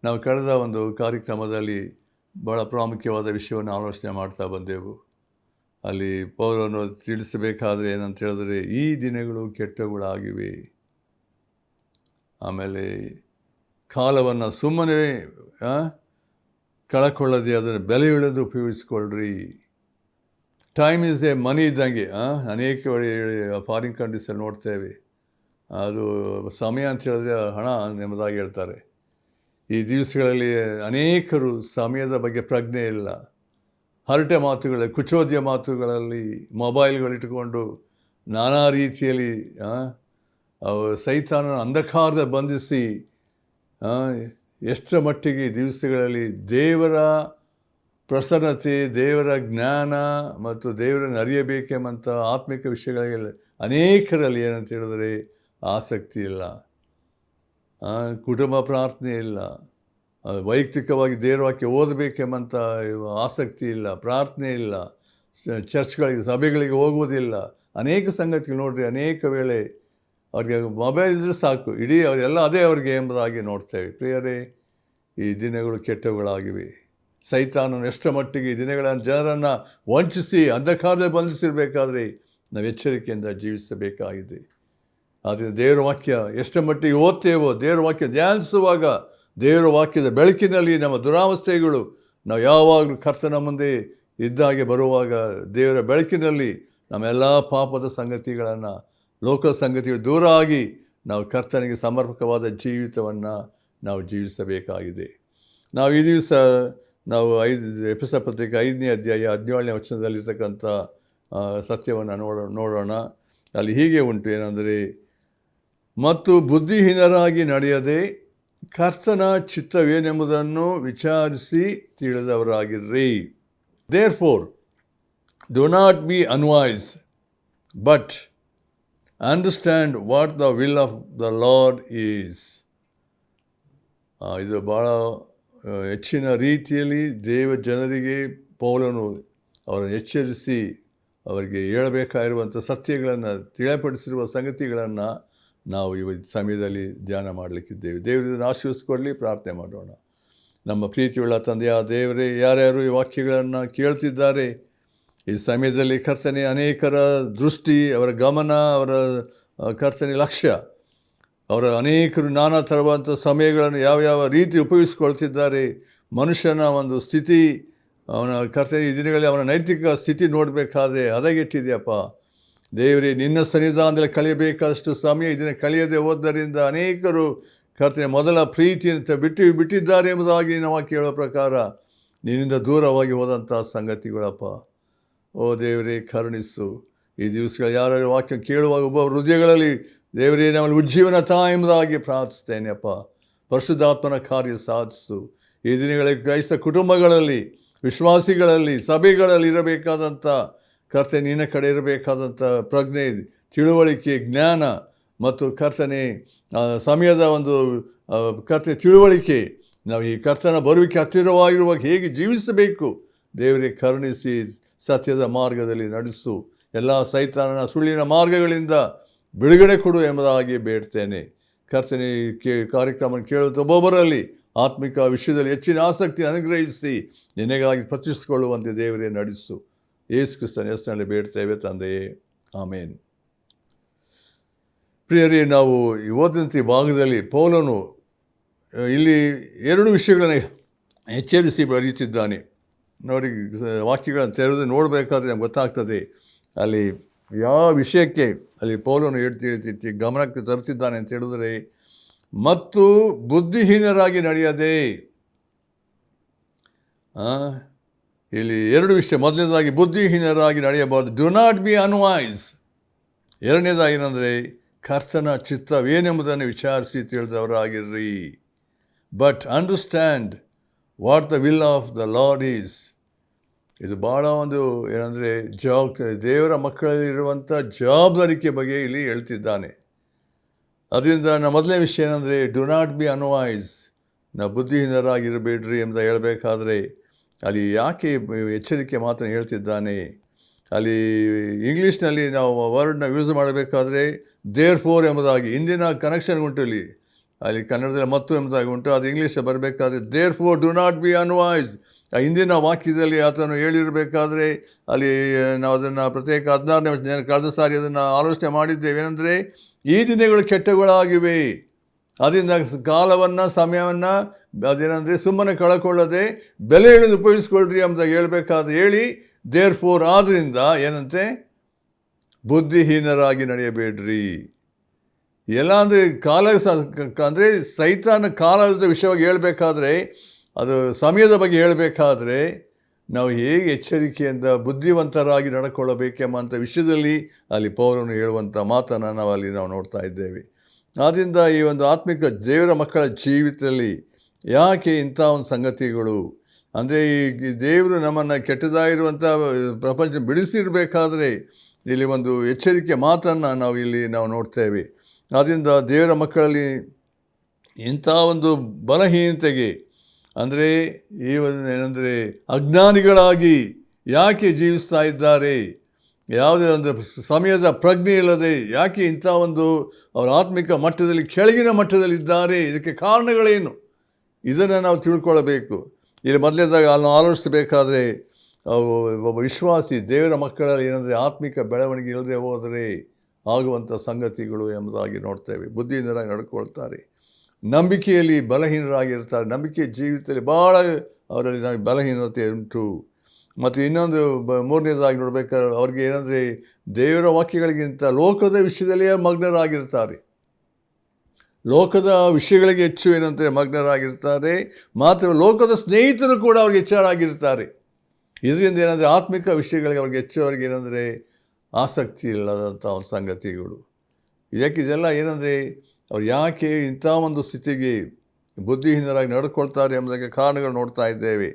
ನಾವು ಕಳೆದ ಒಂದು ಕಾರ್ಯಕ್ರಮದಲ್ಲಿ ಭಾಳ ಪ್ರಾಮುಖ್ಯವಾದ ವಿಷಯವನ್ನು ಆಲೋಚನೆ ಮಾಡ್ತಾ ಬಂದೆವು. ಅಲ್ಲಿ ಪೌಲನು ತಿಳಿಸಬೇಕಾದ್ರೆ ಏನಂತ ಹೇಳಿದ್ರೆ, ಈ ದಿನಗಳು ಕೆಟ್ಟವುಗಳಾಗಿವೆ. ಆಮೇಲೆ ಕಾಲವನ್ನು ಸುಮ್ಮನೆ ಕಳಕೊಳ್ಳದೆ ಅದನ್ನು ಬೆಲೆಯುಳ್ಳದು ಉಪಯೋಗಿಸ್ಕೊಳ್ರಿ. ಟೈಮ್ ಈಸ್ ಎ ಮನಿ ಇದ್ದಂಗೆ. ಅನೇಕ ಫಾರಿನ್ ಕಂಟ್ರೀಸಲ್ಲಿ ನೋಡ್ತೇವೆ, ಅದು ಸಮಯ ಅಂತ ಹೇಳಿದ್ರೆ ಹಣ ಎಂಬುದಾಗಿ ಹೇಳ್ತಾರೆ. ಈ ದಿವಸಗಳಲ್ಲಿ ಅನೇಕರು ಸಮಯದ ಬಗ್ಗೆ ಪ್ರಜ್ಞೆ ಇಲ್ಲ. ಹರಟೆ ಮಾತುಗಳಲ್ಲಿ, ಕುಚೋದ್ಯ ಮಾತುಗಳಲ್ಲಿ ಮೊಬೈಲ್ಗಳಿಟ್ಟುಕೊಂಡು ನಾನಾ ರೀತಿಯಲ್ಲಿ ಸೈತಾನನ ಅಂಧಕಾರದ ಬಂಧಿಸಿ ಎಷ್ಟರ ಮಟ್ಟಿಗೆ ದಿವಸಗಳಲ್ಲಿ ದೇವರ ಪ್ರಸನ್ನತೆ, ದೇವರ ಜ್ಞಾನ ಮತ್ತು ದೇವರನ್ನು ಅರಿಯಬೇಕೆಂಬಂಥ ಆತ್ಮಿಕ ವಿಷಯಗಳಿಗೆ ಅನೇಕರಲ್ಲಿ ಏನಂತ ಹೇಳಿದ್ರೆ ಆಸಕ್ತಿ ಇಲ್ಲ, ಕುಟುಂಬ ಪ್ರಾರ್ಥನೆ ಇಲ್ಲ, ವೈಯಕ್ತಿಕವಾಗಿ ದೇವರ ವಾಕ್ಯ ಓದಬೇಕೆಂಬಂಥ ಆಸಕ್ತಿ ಇಲ್ಲ, ಪ್ರಾರ್ಥನೆ ಇಲ್ಲ, ಚರ್ಚ್ಗಳಿಗೆ ಸಭೆಗಳಿಗೆ ಹೋಗುವುದಿಲ್ಲ. ಅನೇಕ ಸಂಗತಿಗಳು ನೋಡ್ರಿ, ಅನೇಕ ವೇಳೆ ಅವ್ರಿಗೆ ಮೊಬೈಲ್ ಇದ್ದರೆ ಸಾಕು, ಇಡೀ ಅವರೆಲ್ಲ ಅದೇ ಅವ್ರಿಗೆ ಎಂಬುದಾಗಿ ನೋಡ್ತೇವೆ. ಪ್ರಿಯರೇ, ಈ ದಿನಗಳು ಕೆಟ್ಟವುಗಳಾಗಿವೆ. ಸೈತಾನನು ಎಷ್ಟರ ಮಟ್ಟಿಗೆ ಈ ದಿನಗಳನ್ನು ಜನರನ್ನು ವಂಚಿಸಿ ಅಂಧಕಾರದಲ್ಲಿ ಬಂಧಿಸಿರಬೇಕಾದ್ರೆ ನಾವು ಎಚ್ಚರಿಕೆಯಿಂದ ಜೀವಿಸಬೇಕಾಗಿದೆ. ಆದ್ದರಿಂದ ದೇವರ ವಾಕ್ಯ ಎಷ್ಟರ ಮಟ್ಟಿಗೆ ಓದ್ತೇವೋ, ದೇವರ ವಾಕ್ಯ ಧ್ಯಾನಿಸುವಾಗ ದೇವರ ವಾಕ್ಯದ ಬೆಳಕಿನಲ್ಲಿ ನಮ್ಮ ದುರಾವಸ್ಥೆಗಳು ನಾವು ಯಾವಾಗಲೂ ಕರ್ತನ ಮುಂದೆ ಇದ್ದಾಗೆ ಬರುವಾಗ ದೇವರ ಬೆಳಕಿನಲ್ಲಿ ನಮ್ಮೆಲ್ಲ ಪಾಪದ ಸಂಗತಿಗಳನ್ನು, ಲೋಕ ಸಂಗತಿಗಳು ದೂರ ಆಗಿ ನಾವು ಕರ್ತನಿಗೆ ಸಮರ್ಪಕವಾದ ಜೀವಿತವನ್ನು ನಾವು ಜೀವಿಸಬೇಕಾಗಿದೆ. ನಾವು ಈ ದಿವಸ ನಾವು ಎಫೆಸ ಪತ್ರಿಕೆ 5ನೇ ಅಧ್ಯಾಯ 17ನೇ ವಚನದಲ್ಲಿರ್ತಕ್ಕಂಥ ಸತ್ಯವನ್ನು ನೋಡೋಣ. ಅಲ್ಲಿ ಹೀಗೆ ಉಂಟು, ಏನಂದರೆ, ಮತ್ತು ಬುದ್ಧಿಹೀನರಾಗಿ ನಡೆಯದೆ ಕರ್ತನ ಚಿತ್ತವೇನೆಂಬುದನ್ನು ವಿಚಾರಿಸಿ ತಿಳಿದವರಾಗಿರ್ರಿ. Therefore do not be unwise, but understand what the will of the Lord is. ಇದು ಭಾಳ ಹೆಚ್ಚಿನ ರೀತಿಯಲ್ಲಿ ದೇವ ಜನರಿಗೆ ಪೌಲನು ಅವರನ್ನು ಎಚ್ಚರಿಸಿ ಅವರಿಗೆ ಹೇಳಬೇಕಾಗಿರುವಂಥ ಸತ್ಯಗಳನ್ನು ತಿಳಿಪಡಿಸಿರುವ ಸಂಗತಿಗಳನ್ನು ನಾವು ಈ ಸಮಯದಲ್ಲಿ ಧ್ಯಾನ ಮಾಡಲಿಕ್ಕಿದ್ದೇವೆ. ದೇವರನ್ನು ಆಶೀರ್ವದಿಸಿಕೊಳ್ಳಿ. ಪ್ರಾರ್ಥನೆ ಮಾಡೋಣ. ನಮ್ಮ ಪ್ರೀತಿಯುಳ್ಳ ತಂದೆಯ ದೇವರೇ, ಯಾರ್ಯಾರು ಈ ವಾಕ್ಯಗಳನ್ನು ಕೇಳ್ತಿದ್ದಾರೆ ಈ ಸಮಯದಲ್ಲಿ ಕರ್ತನೆ, ಅನೇಕರ ದೃಷ್ಟಿ, ಅವರ ಗಮನ, ಅವರ ಕರ್ತನೆ ಲಕ್ಷ್ಯ, ಅವರ ಅನೇಕರು ನಾನಾ ಥರವಾದಂಥ ಸಮಯಗಳನ್ನು ಯಾವ್ಯಾವ ರೀತಿ ಉಪಯೋಗಿಸ್ಕೊಳ್ತಿದ್ದಾರೆ. ಮನುಷ್ಯನ ಒಂದು ಸ್ಥಿತಿ, ಅವನ ಕರ್ತನೆ ಈ ದಿನಗಳಲ್ಲಿ ಅವನ ನೈತಿಕ ಸ್ಥಿತಿ ನೋಡಬೇಕಾದ್ರೆ ಹದಗೆಟ್ಟಿದೆಯಪ್ಪ ದೇವರೇ. ನಿನ್ನ ಸನ್ನಿಧಾನದಲ್ಲಿ ಕಳೆಯಬೇಕಾದಷ್ಟು ಸಮಯ ಇದನ್ನು ಕಳೆಯದೆ ಹೋದ್ದರಿಂದ ಅನೇಕರು ಕರ್ತನೆ ಮೊದಲ ಪ್ರೀತಿಯಂತ ಬಿಟ್ಟಿದ್ದಾರೆ ಎಂಬುದಾಗಿ ನಾವು ಕೇಳೋ ಪ್ರಕಾರ ನಿನ್ನಿಂದ ದೂರವಾಗಿ ಹೋದಂಥ ಸಂಗತಿಗಳಪ್ಪ. ಓ ದೇವರೇ, ಕರುಣಿಸು. ಈ ದಿವಸಗಳು ಯಾರು ವಾಕ್ಯ ಕೇಳುವಾಗ ಒಬ್ಬ ಹೃದಯಗಳಲ್ಲಿ ದೇವರೇ ನಮ್ಮಲ್ಲಿ ಉಜ್ಜೀವನ ಎಂಬುದಾಗಿ ಪ್ರಾರ್ಥಿಸ್ತೇನೆ ಅಪ್ಪ. ಪರಿಶುದ್ಧಾತ್ಮನ ಕಾರ್ಯ ಸಾಧಿಸು. ಈ ದಿನಗಳಲ್ಲಿ ಕ್ರೈಸ್ತ ಕುಟುಂಬಗಳಲ್ಲಿ, ವಿಶ್ವಾಸಿಗಳಲ್ಲಿ, ಸಭೆಗಳಲ್ಲಿ ಇರಬೇಕಾದಂಥ ಕರ್ತನೆ, ನಿನ್ನ ಕಡೆ ಇರಬೇಕಾದಂಥ ಪ್ರಜ್ಞೆ, ತಿಳುವಳಿಕೆ, ಜ್ಞಾನ ಮತ್ತು ಕರ್ತನೆ ಸಮಯದ ಒಂದು ಕರ್ತನೆ ತಿಳುವಳಿಕೆ, ನಾವು ಈ ಕರ್ತನ ಬರುವಿಕೆ ಹತ್ತಿರವಾಗಿರುವಾಗ ಹೇಗೆ ಜೀವಿಸಬೇಕು ದೇವರೇ ಕರುಣಿಸಿ ಸತ್ಯದ ಮಾರ್ಗದಲ್ಲಿ ನಡೆಸು. ಎಲ್ಲ ಸೈತಾನನ ಸುಳ್ಳಿನ ಮಾರ್ಗಗಳಿಂದ ಬಿಡುಗಡೆ ಕೊಡು ಎಂಬುದಾಗಿ ಬೇಡ್ತೇನೆ. ಕರ್ತನೆ, ಕಾರ್ಯಕ್ರಮ ಕೇಳುತ್ತ ಒಬ್ಬೊಬ್ಬರಲ್ಲಿ ಆತ್ಮಿಕ ವಿಷಯದಲ್ಲಿ ಹೆಚ್ಚಿನ ಆಸಕ್ತಿ ಅನುಗ್ರಹಿಸಿ ನಿನಗಾಗಿ ಪ್ರತಿಷ್ಠಿಸಿಕೊಳ್ಳುವಂತೆ ದೇವರೇ ನಡೆಸು. ಯೇಸು ಕ್ರಿಸ್ತನ ಹೆಸರಿನಲ್ಲಿ ಬೇಡ್ತೇವೆ ತಂದೆಯೇ, ಆಮೇನ್. ಪ್ರಿಯರೇ, ನಾವು ಓದಿದಂಥ ಭಾಗದಲ್ಲಿ ಪೌಲನು ಇಲ್ಲಿ 2 ವಿಷಯಗಳನ್ನು ಎಚ್ಚರಿಸಿ ಬರೀತಿದ್ದಾನೆ. ನೋಡಿ, ವಾಕ್ಯಗಳನ್ನು ತೆರೆದು ನೋಡಬೇಕಾದ್ರೆ ನಮ್ಗೆ ಗೊತ್ತಾಗ್ತದೆ ಅಲ್ಲಿ ಯಾವ ವಿಷಯಕ್ಕೆ ಅಲ್ಲಿ ಪೌಲನು ಹೇಳ್ತಿ ಗಮನಕ್ಕೆ ತರುತ್ತಿದ್ದಾನೆ ಅಂತ ಹೇಳಿದ್ರೆ, ಮತ್ತು ಬುದ್ಧಿಹೀನರಾಗಿ ನಡೆಯದೆ. ಇಲ್ಲಿ 2 ವಿಷಯ. ಮೊದಲನೇದಾಗಿ ಬುದ್ಧಿಹೀನರಾಗಿ ನಡೆಯಬಾರ್ದು, ಡು ನಾಟ್ ಬಿ ಅನ್ವೈಸ್. ಎರಡನೇದಾಗಿ ಏನಂದರೆ, ಕರ್ತನ ಚಿತ್ತವೇನೆಂಬುದನ್ನು ವಿಚಾರಿಸಿ ತಿಳಿದವರಾಗಿರ್ರಿ. But understand what the will of the Lord is. ಇದು ಭಾಳ ಒಂದು ಏನಂದರೆ ದೇವರ ಮಕ್ಕಳಲ್ಲಿರುವಂಥ ಜವಾಬ್ದಾರಿಕೆ ಬಗ್ಗೆ ಇಲ್ಲಿ ಹೇಳ್ತಿದ್ದಾನೆ. ಅದರಿಂದ ನಮ್ಮ ಮೊದಲನೇ ವಿಷಯ ಏನಂದರೆ, ಡು ನಾಟ್ ಬಿ ಅನ್ವೈಸ್. ನಾವು ಬುದ್ಧಿಹೀನರಾಗಿರಬೇಡ್ರಿ ಅಂತ ಹೇಳಬೇಕಾದ್ರೆ ಅಲ್ಲಿ ಯಾಕೆ ಎಚ್ಚರಿಕೆ ಮಾತನ್ನು ಹೇಳ್ತಿದ್ದಾನೆ? ಅಲ್ಲಿ ಇಂಗ್ಲೀಷ್ನಲ್ಲಿ ನಾವು ವರ್ಡ್ನ ಯೂಸ್ ಮಾಡಬೇಕಾದ್ರೆ ದೇರ್ ಫೋರ್ ಎಂಬುದಾಗಿ ಹಿಂದಿನ ಕನೆಕ್ಷನ್ ಉಂಟು. ಇಲ್ಲಿ ಅಲ್ಲಿ ಕನ್ನಡದಲ್ಲಿ ಮತ್ತು ಎಂಬುದಾಗಿ ಉಂಟು, ಅದು ಇಂಗ್ಲೀಷ್ ಬರಬೇಕಾದ್ರೆ therefore do not be unwise. ಹಿಂದಿನ ವಾಕ್ಯದಲ್ಲಿ ಆತನು ಹೇಳಿರಬೇಕಾದ್ರೆ ಅಲ್ಲಿ ನಾವು ಅದನ್ನು ಪ್ರತ್ಯೇಕ 16ನೇ ಕಳೆದ ಸಾರಿ ಅದನ್ನು ಆಲೋಚನೆ ಮಾಡಿದ್ದೇವೆ. ಏನಂದರೆ ಈ ದಿನಗಳು ಕೆಟ್ಟಗಳಾಗಿವೆ, ಅದರಿಂದ ಕಾಲವನ್ನು ಸಮಯವನ್ನು ಅದೇನೆಂದರೆ ಸುಮ್ಮನೆ ಕಳ್ಕೊಳ್ಳದೆ ಬೆಲೆ ಇಳಿದು ಉಪಯೋಗಿಸ್ಕೊಳ್ರಿ ಎಂಬುದಾಗಿ ಹೇಳಬೇಕಾದ್ರೆ ಹೇಳಿ ದೇರ್ ಫೋರ್ ಆದ್ದರಿಂದ ಏನಂತೆ ಬುದ್ಧಿಹೀನರಾಗಿ ನಡೆಯಬೇಡ್ರಿ. ಎಲ್ಲ ಅಂದರೆ ಕಾಲ ಅಂದರೆ ಸೈತಾನ ಕಾಲದ ವಿಷಯವಾಗಿ ಹೇಳಬೇಕಾದ್ರೆ, ಅದು ಸಮಯದ ಬಗ್ಗೆ ಹೇಳಬೇಕಾದ್ರೆ ನಾವು ಹೇಗೆ ಎಚ್ಚರಿಕೆಯಿಂದ ಬುದ್ಧಿವಂತರಾಗಿ ನಡ್ಕೊಳ್ಳಬೇಕೆಂಬಂಥ ವಿಷಯದಲ್ಲಿ ಅಲ್ಲಿ ಪೌಲನು ಹೇಳುವಂಥ ಮಾತನ್ನು ನಾವು ನೋಡ್ತಾ ಇದ್ದೇವೆ. ಆದ್ದರಿಂದ ಈ ಒಂದು ಆತ್ಮಿಕ ದೇವರ ಮಕ್ಕಳ ಜೀವಿತದಲ್ಲಿ ಯಾಕೆ ಇಂಥ ಒಂದು ಸಂಗತಿಗಳು ಅಂದರೆ ಈ ದೇವರು ನಮ್ಮನ್ನು ಕೆಟ್ಟದಾಗಿರುವಂಥ ಪ್ರಪಂಚ ಬಿಡಿಸಿರಬೇಕಾದ್ರೆ ಇಲ್ಲಿ ಒಂದು ಎಚ್ಚರಿಕೆ ಮಾತನ್ನು ನಾವು ನೋಡ್ತೇವೆ. ಆದ್ದರಿಂದ ದೇವರ ಮಕ್ಕಳಲ್ಲಿ ಇಂಥ ಒಂದು ಬಲಹೀನತೆಗೆ ಅಂದರೆ ಈ ಒಂದು ಏನಂದರೆ ಅಜ್ಞಾನಿಗಳಾಗಿ ಯಾಕೆ ಜೀವಿಸ್ತಾ ಇದ್ದಾರೆ, ಯಾವುದೇ ಒಂದು ಸಮಯದ ಪ್ರಜ್ಞೆ ಇಲ್ಲದೆ ಯಾಕೆ ಇಂಥ ಒಂದು ಅವರ ಆತ್ಮಿಕ ಮಟ್ಟದಲ್ಲಿ ಕೆಳಗಿನ ಮಟ್ಟದಲ್ಲಿದ್ದಾರೆ, ಇದಕ್ಕೆ ಕಾರಣಗಳೇನು, ಇದನ್ನು ನಾವು ತಿಳ್ಕೊಳ್ಬೇಕು. ಇಲ್ಲಿ ಮೊದಲೇದಾಗ ನಾವು ಆಲೋಚಿಸಬೇಕಾದ್ರೆ ಒಬ್ಬ ವಿಶ್ವಾಸಿ ದೇವರ ಮಕ್ಕಳಲ್ಲಿ ಏನಂದರೆ ಆತ್ಮಿಕ ಬೆಳವಣಿಗೆ ಇಲ್ಲದೆ ಹೋದರೆ ಆಗುವಂಥ ಸಂಗತಿಗಳು ಎಂಬುದಾಗಿ ನೋಡ್ತೇವೆ. ಬುದ್ಧಿಹೀನರಾಗಿ ನಡ್ಕೊಳ್ತಾರೆ, ನಂಬಿಕೆಯಲ್ಲಿ ಬಲಹೀನರಾಗಿರ್ತಾರೆ, ನಂಬಿಕೆ ಜೀವಿತದಲ್ಲಿ ಭಾಳ ಅವರಲ್ಲಿ ಬಲಹೀನತೆ ಉಂಟು. ಮತ್ತು ಇನ್ನೊಂದು ಮೂರನೇದಾಗಿ ನೋಡಬೇಕಾದ್ರೆ ಅವ್ರಿಗೆ ಏನಂದರೆ ದೇವರ ವಾಕ್ಯಗಳಿಗಿಂತ ಲೋಕದ ವಿಷಯದಲ್ಲಿಯೇ ಮಗ್ನರಾಗಿರ್ತಾರೆ, ಲೋಕದ ವಿಷಯಗಳಿಗೆ ಹೆಚ್ಚು ಏನಂದರೆ ಮಗ್ನರಾಗಿರ್ತಾರೆ. ಮಾತ್ರ ಲೋಕದ ಸ್ನೇಹಿತರು ಕೂಡ ಅವ್ರಿಗೆ ಹೆಚ್ಚಾಗಿರ್ತಾರೆ. ಇದರಿಂದ ಏನಂದರೆ ಆತ್ಮಿಕ ವಿಷಯಗಳಿಗೆ ಅವ್ರಿಗೆ ಹೆಚ್ಚು ಅವ್ರಿಗೆ ಏನಂದರೆ ಆಸಕ್ತಿ ಇಲ್ಲದಂಥ ಒಂದು ಸಂಗತಿಗಳು. ಇದೆಲ್ಲ ಏನಂದರೆ ಅವ್ರು ಯಾಕೆ ಇಂಥ ಒಂದು ಸ್ಥಿತಿಗೆ ಬುದ್ಧಿಹೀನರಾಗಿ ನಡ್ಕೊಳ್ತಾರೆ ಎಂಬುದಕ್ಕೆ ಕಾರಣಗಳು ನೋಡ್ತಾ ಇದ್ದೇವೆ.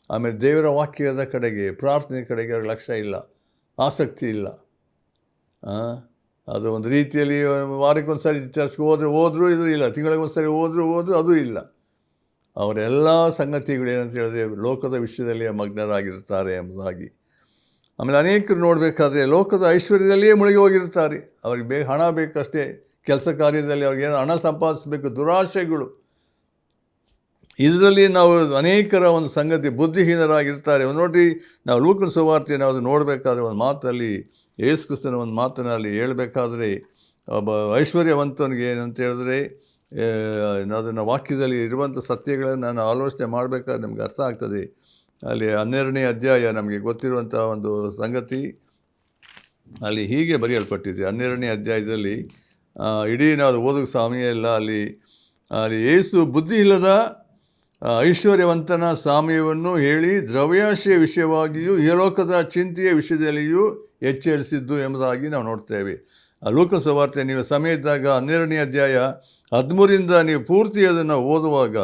ಆಮೇಲೆ ದೇವರ ವಾಕ್ಯದ ಕಡೆಗೆ ಪ್ರಾರ್ಥನೆ ಕಡೆಗೆ ಅವ್ರಿಗೆ ಲಕ್ಷ್ಯ ಇಲ್ಲ, ಆಸಕ್ತಿ ಇಲ್ಲ. ಅದು ಒಂದು ರೀತಿಯಲ್ಲಿ ವಾರಕ್ಕೊಂದು ಸರಿ ಚರ್ಚ್ಗೆ ಹೋದರೂ ಇದು ಇಲ್ಲ, ತಿಂಗಳಿಗೊಂದು ಸರಿ ಹೋದರೂ ಅದು ಇಲ್ಲ. ಅವರೆಲ್ಲ ಸಂಗತಿಗಳು ಏನಂತ ಹೇಳಿದ್ರೆ ಲೋಕದ ವಿಷಯದಲ್ಲಿ ಮಗ್ನರಾಗಿರ್ತಾರೆ ಎಂಬುದಾಗಿ. ಆಮೇಲೆ ಅನೇಕರು ನೋಡಬೇಕಾದ್ರೆ ಲೋಕದ ಐಶ್ವರ್ಯದಲ್ಲಿಯೇ ಮುಳುಗಿ ಹೋಗಿರ್ತಾರೆ. ಅವ್ರಿಗೆ ಹಣ ಬೇಕಷ್ಟೇ, ಕೆಲಸ ಕಾರ್ಯದಲ್ಲಿ ಅವ್ರಿಗೇನು ಹಣ ಸಂಪಾದಿಸಬೇಕು, ದುರಾಶೆಗಳು. ಇದರಲ್ಲಿ ನಾವು ಅನೇಕರ ಒಂದು ಸಂಗತಿ ಬುದ್ಧಿಹೀನರಾಗಿರ್ತಾರೆ. ನೋಡಿರಿ, ನಾವು ಲೂಕನ ಸುವಾರ್ತೆ ನಾವು ನೋಡಬೇಕಾದ್ರೆ ಒಂದು ಮಾತಲ್ಲಿ ಯೇಸು ಕ್ರಿಸ್ತನ ಒಂದು ಮಾತನಲ್ಲಿ ಹೇಳಬೇಕಾದ್ರೆ ಒಬ್ಬ ಐಶ್ವರ್ಯವಂತನಿಗೆ ಏನಂತ ಹೇಳಿದ್ರೆ ಅದನ್ನು ವಾಕ್ಯದಲ್ಲಿ ಇರುವಂಥ ಸತ್ಯಗಳನ್ನು ನಾನು ಆಲೋಚನೆ ಮಾಡಬೇಕಾದ್ರೆ ನಮ್ಗೆ ಅರ್ಥ ಆಗ್ತದೆ. ಅಲ್ಲಿ 12ನೇ ಅಧ್ಯಾಯ ನಮಗೆ ಗೊತ್ತಿರುವಂಥ ಒಂದು ಸಂಗತಿ ಅಲ್ಲಿ ಹೀಗೆ ಬರೆಯಲ್ಪಟ್ಟಿದೆ. 12ನೇ ಅಧ್ಯಾಯದಲ್ಲಿ ಇಡೀ ನಾವು ಓದೋಕ್ಕೆ ಸಮಯ ಇಲ್ಲ. ಅಲ್ಲಿ ಯೇಸು ಬುದ್ಧಿ ಇಲ್ಲದ ಐಶ್ವರ್ಯವಂತನ ಸಾಮ್ಯವನ್ನು ಹೇಳಿ ದ್ರವ್ಯಾಶೆಯ ವಿಷಯವಾಗಿಯೂ ಇಹಲೋಕದ ಚಿಂತೆಯ ವಿಷಯದಲ್ಲಿಯೂ ಎಚ್ಚರಿಸಿದ್ದು ಎಂಬುದಾಗಿ ನಾವು ನೋಡ್ತೇವೆ. ಲೂಕನ ಸುವಾರ್ತೆ ನೀವು ಸಮಯ ಇದ್ದಾಗ 12ನೇ ಅಧ್ಯಾಯ 13ರಿಂದ ನೀವು ಪೂರ್ತಿ ಅದನ್ನು ಓದುವಾಗ